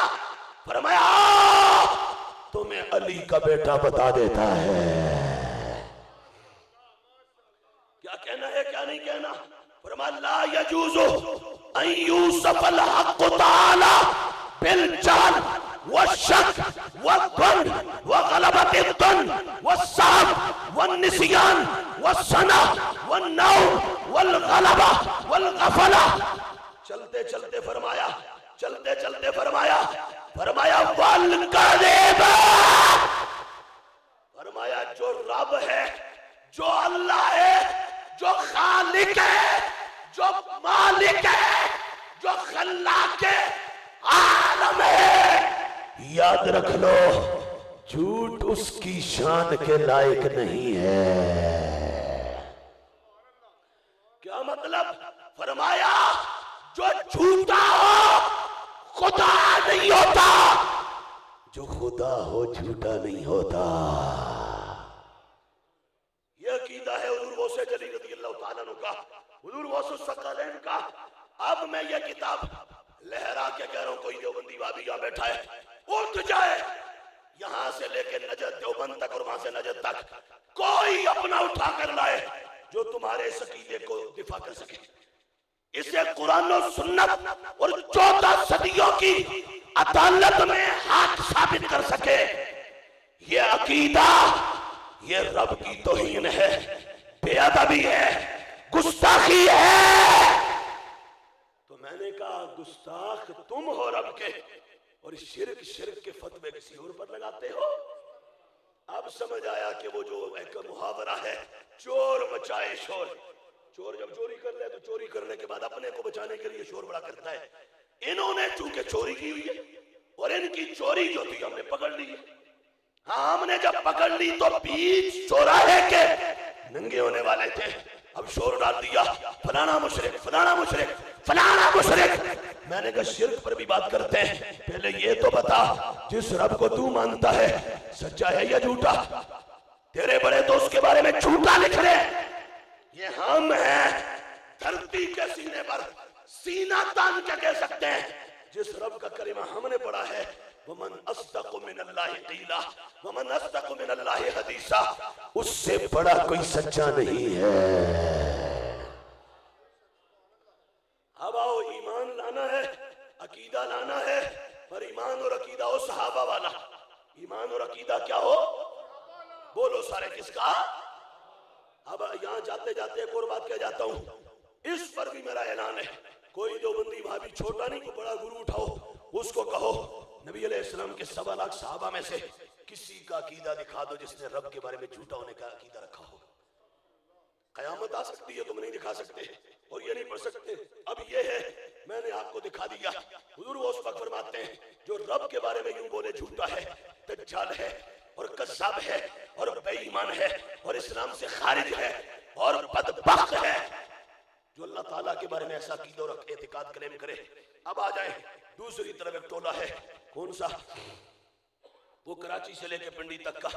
فرمایا تمہیں علی کا بیٹا بتا دیتا ہے. کیا کہنا ہے کیا نہیں کہنا, فرمایا لا یجوز ان یوصف الحق تعالی بالجہل والشک والظن وغلبۃ الظن والصعب والنسیان والصنع والنوم والغلبہ والغفلہ. چلتے چلتے فرمایا, چلتے چلتے فرمایا والکذب, فرمایا جو رب ہے, جو اللہ ہے, جو خالق ہے, جو مالک ہے, جو خلاق عالم ہے, یاد رکھ لو جھوٹ اس کی شان کے لائق نہیں ہے۔ کیا مطلب؟ فرمایا جو جھوٹا ہو خدا نہیں ہوتا، جو خدا ہو جھوٹا نہیں ہوتا۔ یہ عقیدہ ہے حضور غوث جلی رضی اللہ تعالیٰ عنہ کا، حضور غوث الثقلین کا۔ اب میں یہ کتاب لہرا کے کہہ رہا ہوں، کوئی دیوبندی وہابی یہاں بیٹھا ہے اٹھ جائے، یہاں سے لے کے نجد دیوبند تک اور وہاں سے نجد تک کوئی اپنا اٹھا کر لائے جو تمہارے اس عقیدے کو دفاع کر سکے، اسے قرآن و سنت اور 14 صدیوں کی عدالت میں ہاتھ ثابت کر سکے۔ یہ عقیدہ یہ رب کی توہین ہے، بے ادبی ہے، گستاخی ہے۔ تو میں نے کہا گستاخ تم ہو رب کے، اور شرک کے فتوے کسی اور پر لگاتے ہو۔ اب سمجھ آیا کہ وہ جو ایک محاورہ ہے، چور مچائے شور، چور جب چوری کر لے تو چوری کرنے کے بعد اپنے کو بچانے کے لیے شور بڑا کرتا ہے۔ انہوں نے چونکہ چوری کی ہوئی ہے اور ان کی چوری جو تھی ہم نے پکڑ لی ہے، ہاں ہم نے جب پکڑ لی تو بیچ چوراہے کے ننگے ہونے والے تھے، اب شور ڈال دیا فلانا مشرک فلانا مشرک فلانا مشرک۔ میں نے کہا شرک پر بھی بات کرتے ہیں، پہلے یہ تو بتا جس رب کو تو مانتا ہے سچا ہے یا جھوٹا؟ تیرے بڑے دوست کے بارے میں جھوٹا لکھ رہے، یہ ہم ہیں دھرتی کے سینے پر سینہ تان کے کہہ سکتے ہیں جس رب کا کلمہ ہم نے پڑھا ہے، وَمَنْ أَصْدَقُ مِنَ اللَّهِ قِيلًا وَمَنْ أَصْدَقُ مِنَ اللَّهِ حَدِيثًا، اس سے بڑا کوئی سچا نہیں ہے۔ اب آؤ ایمان لانا ہے، عقیدہ لانا ہے، پر ایمان اور عقیدہ ہو صحابہ والا۔ ایمان اور عقیدہ کیا ہو؟ بولو سارے کس کا؟ اب یہاں جاتے جاتے ایک اور بات کہہ جاتا ہوں، اس پر بھی میرا اعلان ہے، کوئی دیوبندی بھابی چھوٹا نہیں، کوئی بڑا گرو اٹھاؤ، اس کو کہو نبی علیہ السلام کے 1.25 لاکھ صحابہ میں سے کسی کا عقیدہ دکھا دو جس نے رب کے بارے میں جھوٹا ہونے کا عقیدہ رکھا ہو۔ قیامت آ سکتی ہے، تم نہیں دکھا سکتے اور یہ نہیں پڑھ سکتے۔ اب یہ ہے میں نے آپ کو دکھا دیا، حضور وہ اس وقت فرماتے ہیں جو رب کے بارے میں یوں بولے جھوٹا ہے، دجال ہے اور کذاب ہے اور بے ایمان ہے اور اسلام سے خارج ہے اور بدبخت ہے۔ جو اللہ تعالیٰ کے بارے میں ایسا عقیدہ اور اعتقاد کلیم کرے۔ اب آ جائیں دوسری طرف ایک ٹولہ ہے، کون سا؟ وہ کراچی سے لے کے پنڈی تک کا،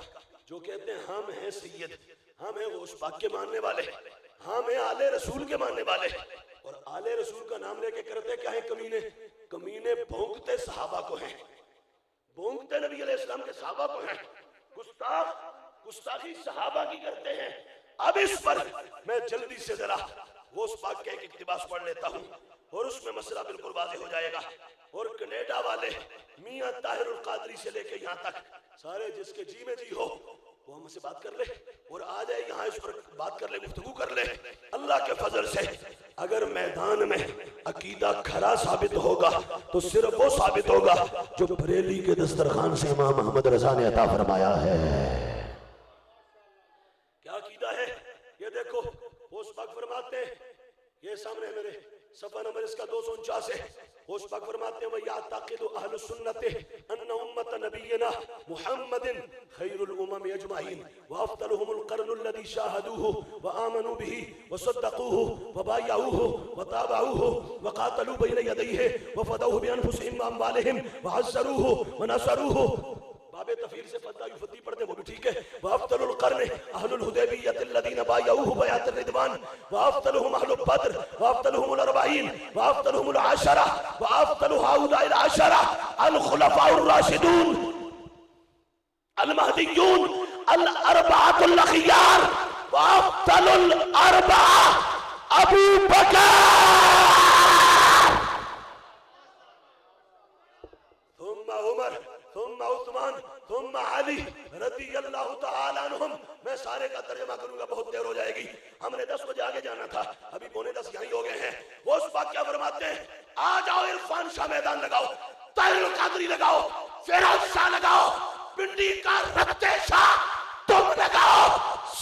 جو کہتے ہیں ہم ہیں سید، ہم ہیں غوث پاک کے ماننے والے، ہم ہیں آل رسول کے ماننے والے، اور آل رسول کا نام لے کے کرتے کیا ہیں؟ کمینے کمینے بھونکتے صحابہ کو ہیں، بھونکتے نبی علیہ السلام کے صحابہ کو ہیں، گستاخ گستاخی صحابہ کی کرتے ہیں۔ اب اس پر میں جلدی سے ذرا غوث پاک کے ایک اقتباس پڑھ لیتا ہوں اور اس میں مسئلہ بالکل واضح ہو جائے گا۔ اور کینیڈا والے میاں طاہر القادری سے لے کے یہاں تک سارے جس کے جی میں جی ہو وہ ہم سے بات کر لے اور آ جائے یہاں اس پر بات کر لے، گفتگو کر لے۔ اللہ کے فضل سے اگر میدان میں عقیدہ کھرا ثابت ہوگا تو صرف وہ ثابت ہوگا جو بریلی کے دسترخوان سے امام محمد رضا نے عطا فرمایا ہے۔ کیا عقیدہ ہے؟ یہ دیکھو غوث پاک فرماتے ہیں، یہ سامنے ہے میرے صفحہ نمبر اس کا 249 ہے، غوث پاک فرماتے ہیں وَيَعْتَقِدُ أَهْلُ السُّنَّةِ أَنَّ أُمَّةَ نَبِيِّنَا مُحَمَّدٍ خَيْرُ الْأُمَمِ أَجْمَعِينَ وَأَفْضَلُهُمُ الْقَرْنُ الَّذِي شَاهَدُوهُ وَآمَنُوا بِهِ وَصَدَّقُوهُ وَبَايَعُوهُ وَتَابَعُوهُ وَقَاتَلُوا بَيْنَ يَدَيْهِ وَفَدَوْهُ بِأَنفُسِهِمْ وَأَمْوَالِهِمْ وَعَزَّرُوهُ وَنَصَرُوهُ۔ باب تفسیر سے فتح یفتی پڑھتے ہیں وہ بھی ٹھیک ہے۔ وَأَفْضَلُ الْقَرْنِ أَهْلُ الْحُدَيْبِيَّةِ الَّذِينَ بَايَعُوهُ بَيْعَةَ الرِّضْوَانِ وَأَفْضَلُهُمْ أَهْلُ بَدْرٍ وَأَفْضَلُهُمُ الْأَرْبَعِينَ وَأَفْضَلُهُمُ الْعَشَرَةِ وَأَفْضَلُ هؤلاء العشرة الخلفاء الراشدون المهديون الأربعة الأخيار وأفضل الأربعة أبو بكر ثم عمر ثم عثمان ثم علی رضی اللہ تعالیٰ عنہم۔ میں سارے کا ترجمہ کروں گا، بہت دیر ہو جائے گی، ہم نے 10 بجے آگے جانا تھا، ابھی 9:45 یہیں ہو گئے ہیں۔ وہ اس بات کیا فرماتے ہیں؟ آ جاؤ عرفان شاہ میدان لگاؤ، طاہر القادری لگاؤ، فیروز شاہ لگاؤ، پنڈی کا رتے شاہ تم لگاؤ،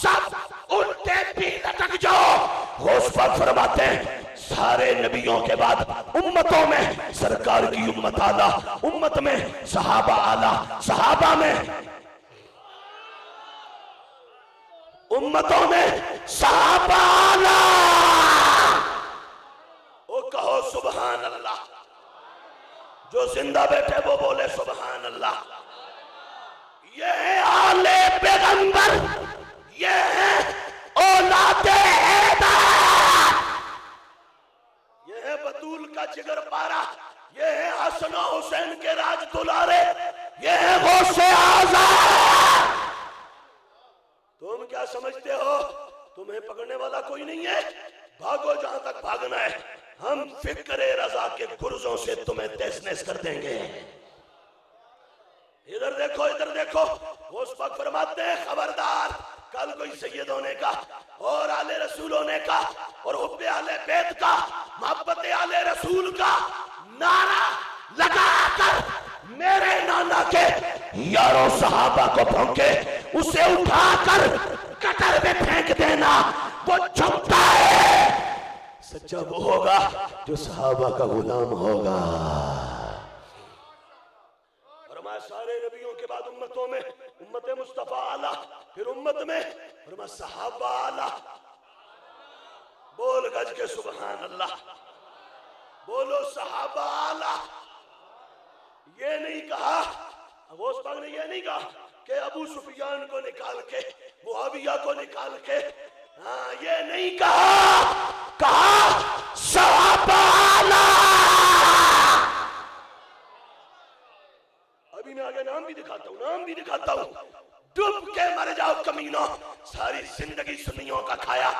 سب الٹے بھی لٹک جاؤ۔ غوث پاک فرماتے ہیں سارے نبیوں کے بعد امتوں میں سرکار کی امت آلہ، امت میں صحابہ آلہ، صحابہ میں امتوں میں صحابہ آلہ. او کہو سبحان اللہ. جو زندہ بیٹھے وہ بولے سبحان اللہ. یہ ہے آل پیغمبر، یہ ہے اولاد حیدر، یہ ہے بطول کا جگر پارا، یہ ہے حسن و حسین کے راج دلارے، یہ ہے غوث اعظم. تم کیا سمجھتے ہو تمہیں پکڑنے والا کوئی نہیں ہے؟ بھاگو جہاں تک بھاگنا ہے، ہم فکر رضا کے گرزوں سے تمہیں تیز نیز کر دیں گے. ادھر دیکھو ادھر دیکھو. غوث پاک فرماتے ہیں خبردار کل کوئی سید ہونے کا اور آل رسول ہونے کا اور حب آل بیت کا، محبت آل رسول کا نعرہ لگا کر میرے نانا کے یاروں صحابہ کو بھونکے اسے اٹھا کر کٹر میں پھینک دینا. وہ جھکتا ہے سچا وہ ہوگا جو صحابہ کا غلام ہوگا. فرمایا سارے نبیوں کے بعد امتوں میں امت مصطفیٰ اعلیٰ، پھر امت میں فرمایا صحابہ اعلیٰ. بول گج کے سبحان اللہ. بولو صحابہ اعلیٰ. یہ نہیں کہا غوث پاک نے، یہ نہیں کہا کہ ابو سفیان کو نکال کے معاویہ کو نکال کے، ہاں یہ نہیں کہا صحابہ اعلیٰ. ابھی میں آگے نام بھی دکھاتا ہوں. ڈوب کے مر جاؤ کمینوں. ساری زندگی سنیوں کا کھایا،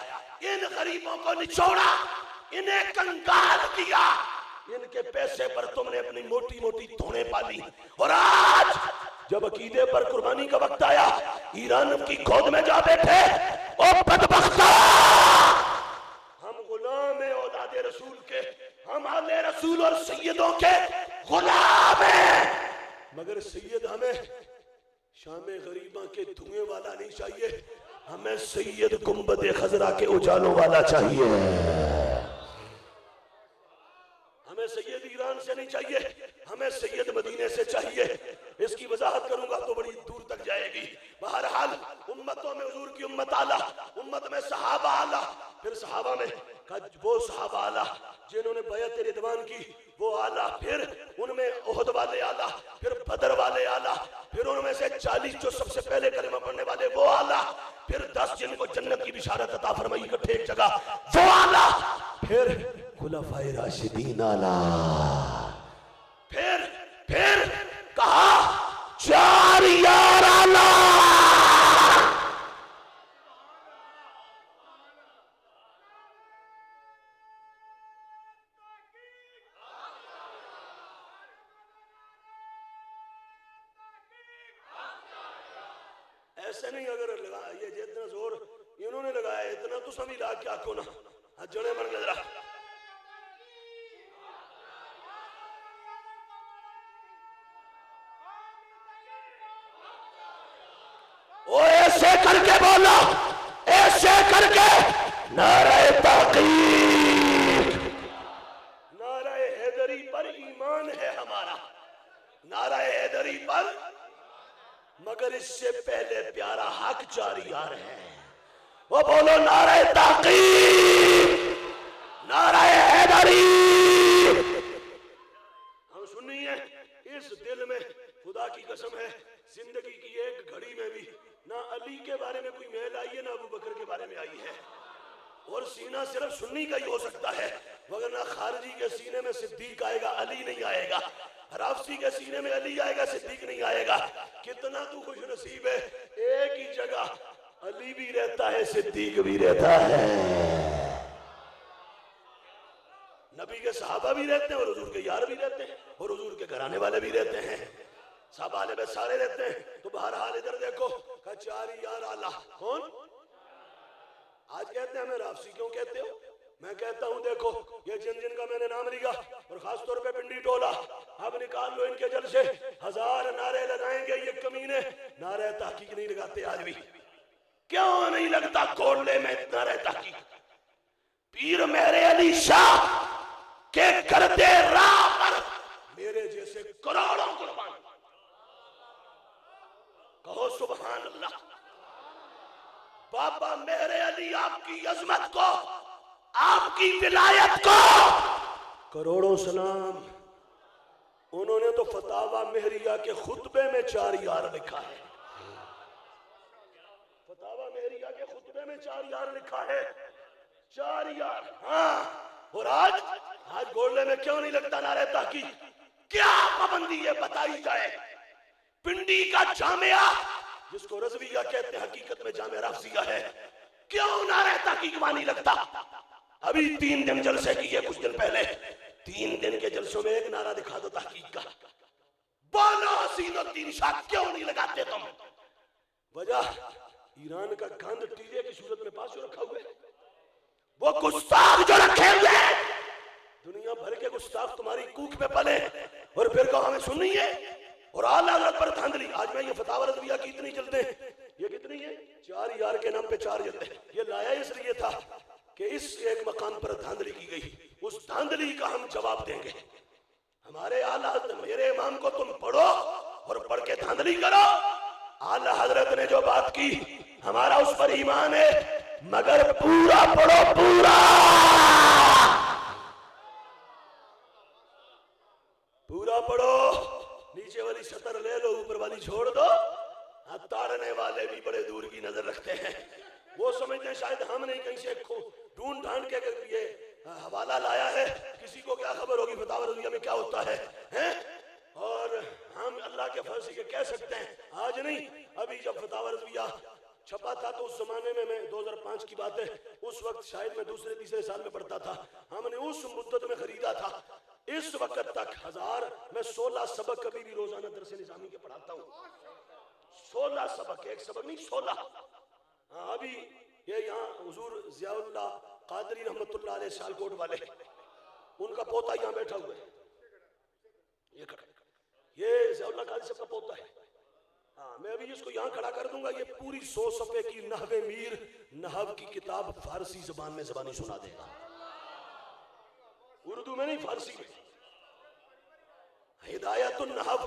ان غریبوں کو نچوڑا، انہیں کنگال کیا، ان کے پیسے پر تم نے اپنی موٹی موٹی دھونے پالی. اور آج جب عقیدے پر قربانی کا وقت آیا ایران کی گود میں جا بیٹھے. او بدبختہ، ہم غلام اولاد رسول کے، ہم آل رسول اور سیدوں کے غلام ہیں، مگر سید ہمیں شام غریباں کے دھوئیں والا نہیں چاہیے، ہمیں سید گنبد خضرا کے اجالوں والا چاہیے. ہمیں سید ایران سے نہیں چاہیے، ہمیں سید مدینے سے چاہیے. اس کی وضاحت کروں گا تو بڑی دور تک جائے گی. بہرحال امتوں میں حضور کی امت اعلیٰ، امت میں صحابہ اعلیٰ، پھر صحابہ میں وہ صحابہ اعلیٰ جنہوں نے بیعت رضوان کی وہ اعلیٰ، پھر ان میں احد والے اعلیٰ، پھر بدر والے اعلیٰ، پھر ان میں سے 40 جو سب سے پہلے کلمہ پڑھنے والے وہ اعلیٰ، پھر 10 جن کو جنت کی بشارت عطا فرمائی اکٹھے ایک جگہ وہ اعلیٰ، پھر خلفائے راشدین اعلیٰ، پھر کہا 4 یار اعلیٰ. ایسے نہیں اگر یہ جتنا زور انہوں نے لگایا اتنا تو سبھی لا کیا کو نا جڑے بن گئے. ذرا او ایسے کر کے بولو، ایسے کر کے نعرہ تحقیق. نعرہ حیدری پر ایمان ہے ہمارا، نعرہ حیدری پر، مگر اس سے پہلے پیارا حق 4 یار ہے. وہ بولو نعرہ تحقیق، نعرہ حیدری. ہم سنی ہیں اس دل میں خدا کی قسم ہے زندگی کی ایک گھڑی میں بھی نہ علی کے بارے میں کوئی میل آئی ہے نہ ابو بکر کے بارے میں آئی ہے. اور سینہ صرف سنی کا ہی ہو سکتا ہے، وگرنہ خارجی کے سینے میں صدیق آئے گا علی نہیں آئے گا، رافضی کے سینے میں علی آئے گا صدیق نہیں آئے گا. کتنا تو خوش نصیب ہے، ایک ہی جگہ علی بھی رہتا ہے صدیق بھی رہتا ہے، نبی کے صحابہ بھی رہتے ہیں اور حضور کے یار بھی رہتے ہیں اور حضور کے گھرانے والے بھی رہتے ہیں، صحابہ اہل بیت سارے رہتے ہیں. تو بہرحال ادھر دیکھو کہ 4 یار اعلیٰ کون؟ آج کہتے ہیں ہمیں رافضی کیوں کہتے ہو؟ میں کہتا ہوں دیکھو یہ جن کا میں نے نام لیا اور خاص طور پہ پنڈی ٹولہ، اب نکال لو ان کے جل سے 1000 نعرے لگائیں گے یہ کمینے، نعرہ تحقیق نہیں لگاتے آج بھی. کیوں نہیں لگتا کھولنے میں نعرہ تحقیق؟ پیر مہر علی شاہ کے گردے راہ پر میرے جیسے کروڑوں قربان. کہو سبحان اللہ. بابا مہر علی آپ کی عظمت کو، آپ کی ولایت کو کروڑوں سلام. انہوں نے تو فتاوی مہریہ کے خطبے میں 4 یار لکھا ہے. فتاوی مہریہ کے خطبے میں 4 یار لکھا ہے. 4 یار. ہاں. اور آج گولڈے میں کیوں نہیں لگتا نعرہ تحقیق؟ کیا پابندی ہے بتائی جائے. پنڈی کا جامعہ جس کو رضویہ کہتے ہیں حقیقت میں جامعہ رافضیہ ہے، کیوں نعرہ تحقیق وہاں نہیں لگتا؟ ابھی 3 دن جلسے کیے کچھ دن پہلے. 3 دن کے جلسوں میں ایک نعرہ دکھا دو تحقیق کا. بولو حسین الدین شاہ کیوں نہیں لگاتے تم؟ وجہ ایران کا گند ٹیلے کی صورت میں پاس جو رکھا ہوئے، وہ گستاخ جو رکھے ہوئے، دنیا بھر کے گستاخ تمہاری کوکھ پہ پلے اور پھر کہو ہمیں سننی ہے. اور اعلیٰ حضرت پر دھاندلی. آج میں یہ فتاوی رضویہ کی اتنی جلدیں، یہ کتنی ہے؟ 4 یار کے نام پہ 4 جلدیں. یہ لایا اس لیے تھا کہ اس ایک مقام پر دھاندلی کی گئی، اس دھاندلی کا ہم جواب دیں گے. ہمارے اعلیٰ حضرت میرے امام کو تم پڑھو اور پڑھ کے دھاندلی کرو. اعلیٰ حضرت نے جو بات کی ہمارا اس پر ایمان ہے، مگر پورا پڑھو، پورا پورا پڑھو. نیچے والی سطر لے لو، اوپر والی چھوڑ دو. تاڑنے والے بھی بڑے دور کی نظر رکھتے ہیں. وہ سمجھتے ہیں شاید ہم نہیں کہیں سے ڈھونڈ ڈھانڈ کے یہ حوالہ لایا ہے، کسی کو کیا خبر ہوگی فتاوی رضویہ میں کیا ہوتا ہے. اور ہم اللہ کے فضل سے کہہ سکتے ہیں، آج نہیں، ابھی جب فتاوی رضویہ چھپا تھا تو اس زمانے میں 2005 کی بات ہے، اس وقت شاید میں 2-3 سال میں پڑھتا تھا. ہم نے اس مدت میں خریدا تھا. اس وقت تک میں 16 سبق کبھی بھی روزانہ درس نظامی کے پڑھاتا ہوں. 16 سبق، ایک سبق نہیں، 16. ابھی یہ یہاں حضور ضیاء اللہ قادری رحمت اللہ علیہ سیالکوٹ والے، ان کا پوتا یہاں بیٹھا ہوا ہے. یہ ضیاء اللہ قادری صاحب کا پوتا ہے. میں ابھی اس کو یہاں کھڑا کر دوں گا، یہ پوری 100 صفحے کی نحو میر نحو کی کتاب فارسی زبان میں زبانی سنا دے گا. اردو میں نہیں، فارسی میں. ہدایت النحو،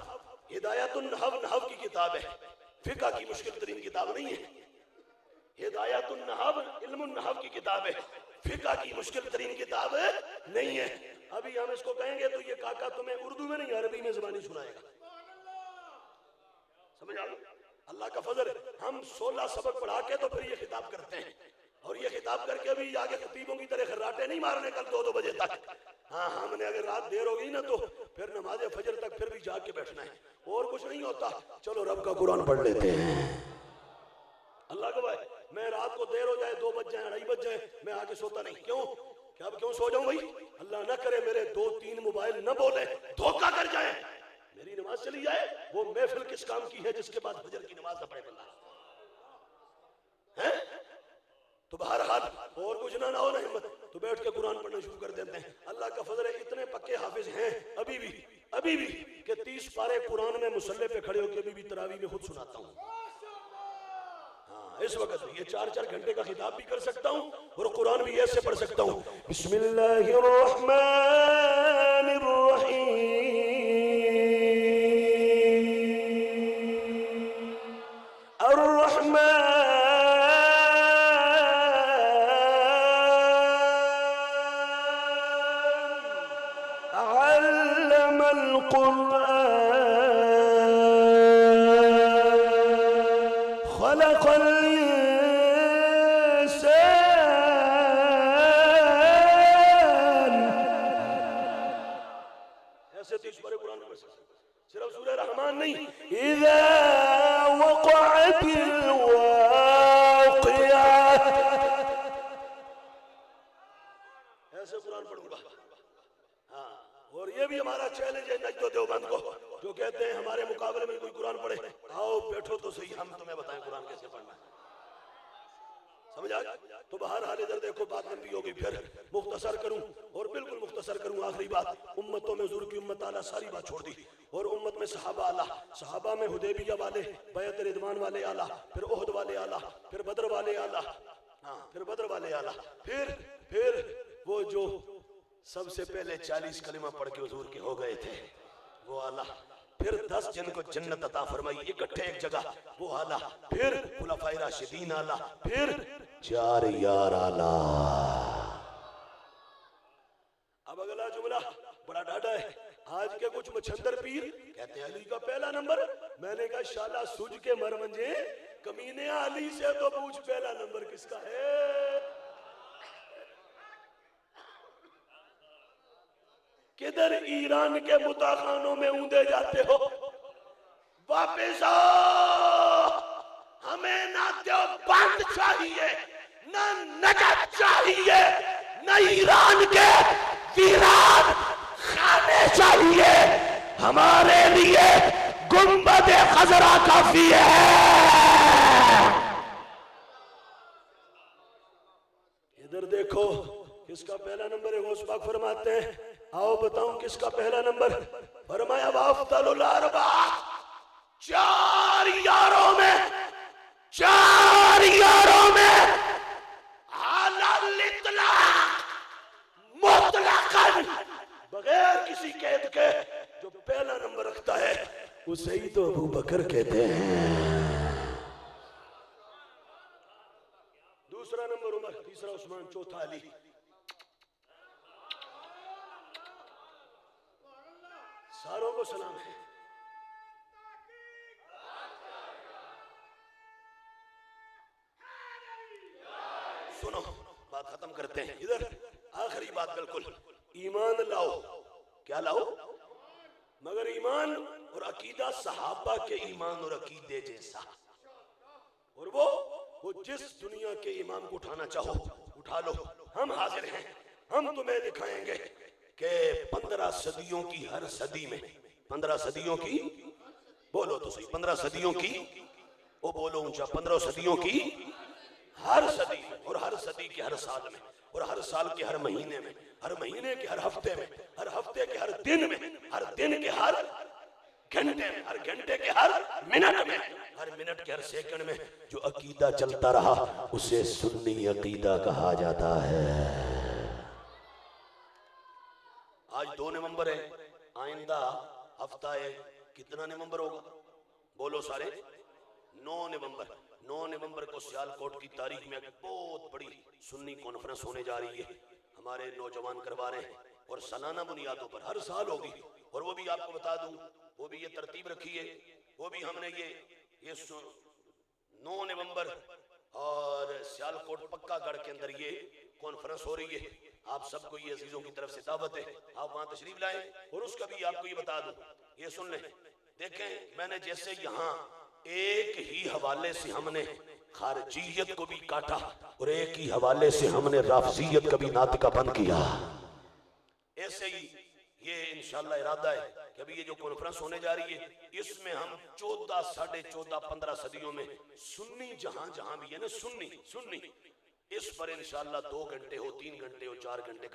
ہدایت النحو نحو کی کتاب ہے، فقہ کی مشکل ترین کتاب نہیں ہے. ہدایت النحو علم النحو کی کتاب ہے، فقہ کی مشکل ترین کتاب نہیں ہے. ابھی ہم اس کو کہیں گے تو یہ کاکا تمہیں اردو میں نہیں عربی میں زبانی سنائے گا. سمجھ آ گئی؟ اللہ کا فضل. ہم 16 سبق پڑھا کے تو پھر یہ خطاب کرتے ہیں، اور یہ خطاب کر کے بھی آگے خطیبوں کی طرح خراٹے نہیں مارنے کل 2 بجے تک. ہاں، ہم نے اگر رات دیر ہو گئی نا تو پھر نماز فجر تک پھر بھی جاگ کے بیٹھنا ہے، اور کچھ نہیں ہوتا. چلو رب کا قرآن پڑھ لیتے ہیں. اللہ گواہ ہے، میں رات کو دیر ہو جائے، 2 بج جائیں، 2:30 بج جائیں، میں آگے سوتا نہیں. کیوں؟ کہ اب کیوں سو جاؤں بھائی؟ اللہ نہ کرے میرے 2-3 موبائل نہ بولے، دھوکہ کر جائیں، میری نماز چلی جائے. وہ محفل کس کام کی ہے جس کے بعد فجر کی نماز نہ پڑھے بندہ؟ تو بہرحال اور کچھ نہ ہو نا ہمت تو بیٹھ کے قرآن پڑھنا شروع کر دیتے ہیں. اللہ کا فضل ہے، اتنے پکے حافظ ہیں ابھی بھی کہ 30 پارے قرآن میں مصلی پہ کھڑے ہو کے ابھی بھی تراویح میں خود سناتا ہوں. اس وقت یہ 4 گھنٹے کا خطاب بھی کر سکتا ہوں اور قرآن بھی ایسے پڑھ سکتا ہوں. بسم اللہ الرحمن الرحیم. الرحمن علم القرآن خلق ایسے 30 بارے قرآن میں صرف سورہ رحمان نہیں. اذا وقعت الواقعہ، ایسے قرآن پڑھوں گا. ہاں، اور یہ بھی ہمارا چیلنج ہے نجد و دیوبند کو جو کہتے ہیں ہمارے مقابلے میں کوئی قرآن پڑھے. آؤ بیٹھو تو صحیح، ہم تمہیں بتائیں قرآن کیسے پڑھنا ہے. سمجھ آ گئی؟ تو بہرحال ادھر دیکھو، بات لمبی ہوگی، پھر مختصر کروں اور بالکل مختصر کروں. آخری بات، امتوں میں حضور کی امت اعلیٰ ساری بات چھوڑ دی، اور امت میں صحابہ اعلیٰ. صحابہ میں حدیبیہ والے، بیعت رضوان والے اعلیٰ، پھر احد والے اعلیٰ، پھر بدر والے اعلیٰ. ہاں، پھر بدر والے اعلیٰ، پھر پھر وہ جو سب سے پہلے 40 کلمہ پڑھ کے حضور کے ہو گئے تھے وہ آلہ، پھر 10 جن کو جنت عطا فرمائی اکٹھے ایک جگہ وہ آلہ، پھر خلفائے راشدین آلہ، پھر 4 یار آلہ۔ اب اگلا جملہ بڑا ڈاڈا ہے، آج کے کچھ مچھندر پیر کہتے ہیں علی کا پہلا نمبر، میں نے کہا شالا سوج کے مر منجے کمینے علی سے تو پوچھ پہلا نمبر کس کا ہے؟ کدھر ایران کے متاخانوں میں اوندے جاتے ہو؟ واپس آؤ، ہمیں نہ دیوبند چاہیے، نہ نجد چاہیے، نہ ایران کے ویران خانے چاہیے، ہمارے لیے گنبد خضرا کافی ہے۔ ادھر دیکھو کس کا پہلا نمبر ہے؟ غوث پاک فرماتے ہیں آؤ بتاؤں کس کا پہلا نمبر؟ فرمایا وافضل الاربعہ، 4 یاروں میں، 4 یاروں میں علی الاطلاق مطلقاً بغیر کسی قید کے جو پہلا نمبر رکھتا ہے اسے ہی تو ابو بکر کہتے ہیں۔ دوسرا نمبر عمر، تیسرا عثمان، چوتھا علی۔ ساروں کو سلام ہے۔ سنو بات ختم کرتے ہیں، ادھر آخری بات بالکل، ایمان لاؤ، کیا لاؤ؟ مگر ایمان اور عقیدہ صحابہ کے ایمان اور عقیدے جیسا، اور وہ جس دنیا کے ایمان کو اٹھانا چاہو اٹھا لو، ہم حاضر ہیں، ہم تمہیں دکھائیں گے کہ 15 صدیوں کی ہر صدی میں، 15 صدیوں کی، بولو تو صحیح، 15 صدیوں کی، وہ بولو اونچا، 15 صدیوں کی ہر صدی میں، اور ہر صدی کے ہر سال میں، اور ہر سال کے ہر مہینے میں، ہر مہینے کے ہر ہفتے میں، ہر ہفتے کے ہر دن میں، ہر دن کے ہر گھنٹے میں، ہر گھنٹے کے ہر منٹ میں، ہر منٹ کے ہر سیکنڈ میں جو عقیدہ چلتا رہا اسے سنی عقیدہ کہا جاتا ہے۔ آج 2 نومبر ہے، آئندہ ہفتہ ہے کتنا نومبر ہوگا؟ بولو سارے، 9 نومبر۔ 9 نومبر کو سیالکوٹ کی تاریخ میں ایک بہت بڑی سنی کانفرنس ہونے جا رہی ہے، ہمارے نوجوان کروا رہے ہیں، اور سالانہ بنیادوں پر ہر سال ہوگی، اور وہ بھی آپ کو بتا دوں، وہ بھی یہ ترتیب رکھی ہے، وہ بھی ہم نے یہ 9 نومبر اور سیالکوٹ پکا گڑھ کے اندر یہ کانفرنس ہو رہی ہے، آپ سب کو یہ عزیزوں کی طرف سے دعوت ہے، آپ وہاں تشریف لائیں، اور اس کا بھی آپ کو یہ بتا دوں، یہ سن لیں، دیکھیں میں نے جیسے یہاں ایک ہی حوالے سے ہم نے خارجیت کو بھی کاٹا اور ایک ہی حوالے سے ہم نے رافضیت کا بھی ناطقہ بند کیا، ایسے ہی یہ انشاءاللہ ارادہ ہے کہ ابھی یہ جو کانفرنس ہونے جا رہی ہے اس میں ہم 14 ساڑھے 14 15 صدیوں میں سنی جہاں جہاں بھی ہے نا، سنی اس پر انشاءاللہ 2 گھنٹے ہو، 3 گھنٹے ہو، 4 گھنٹے کا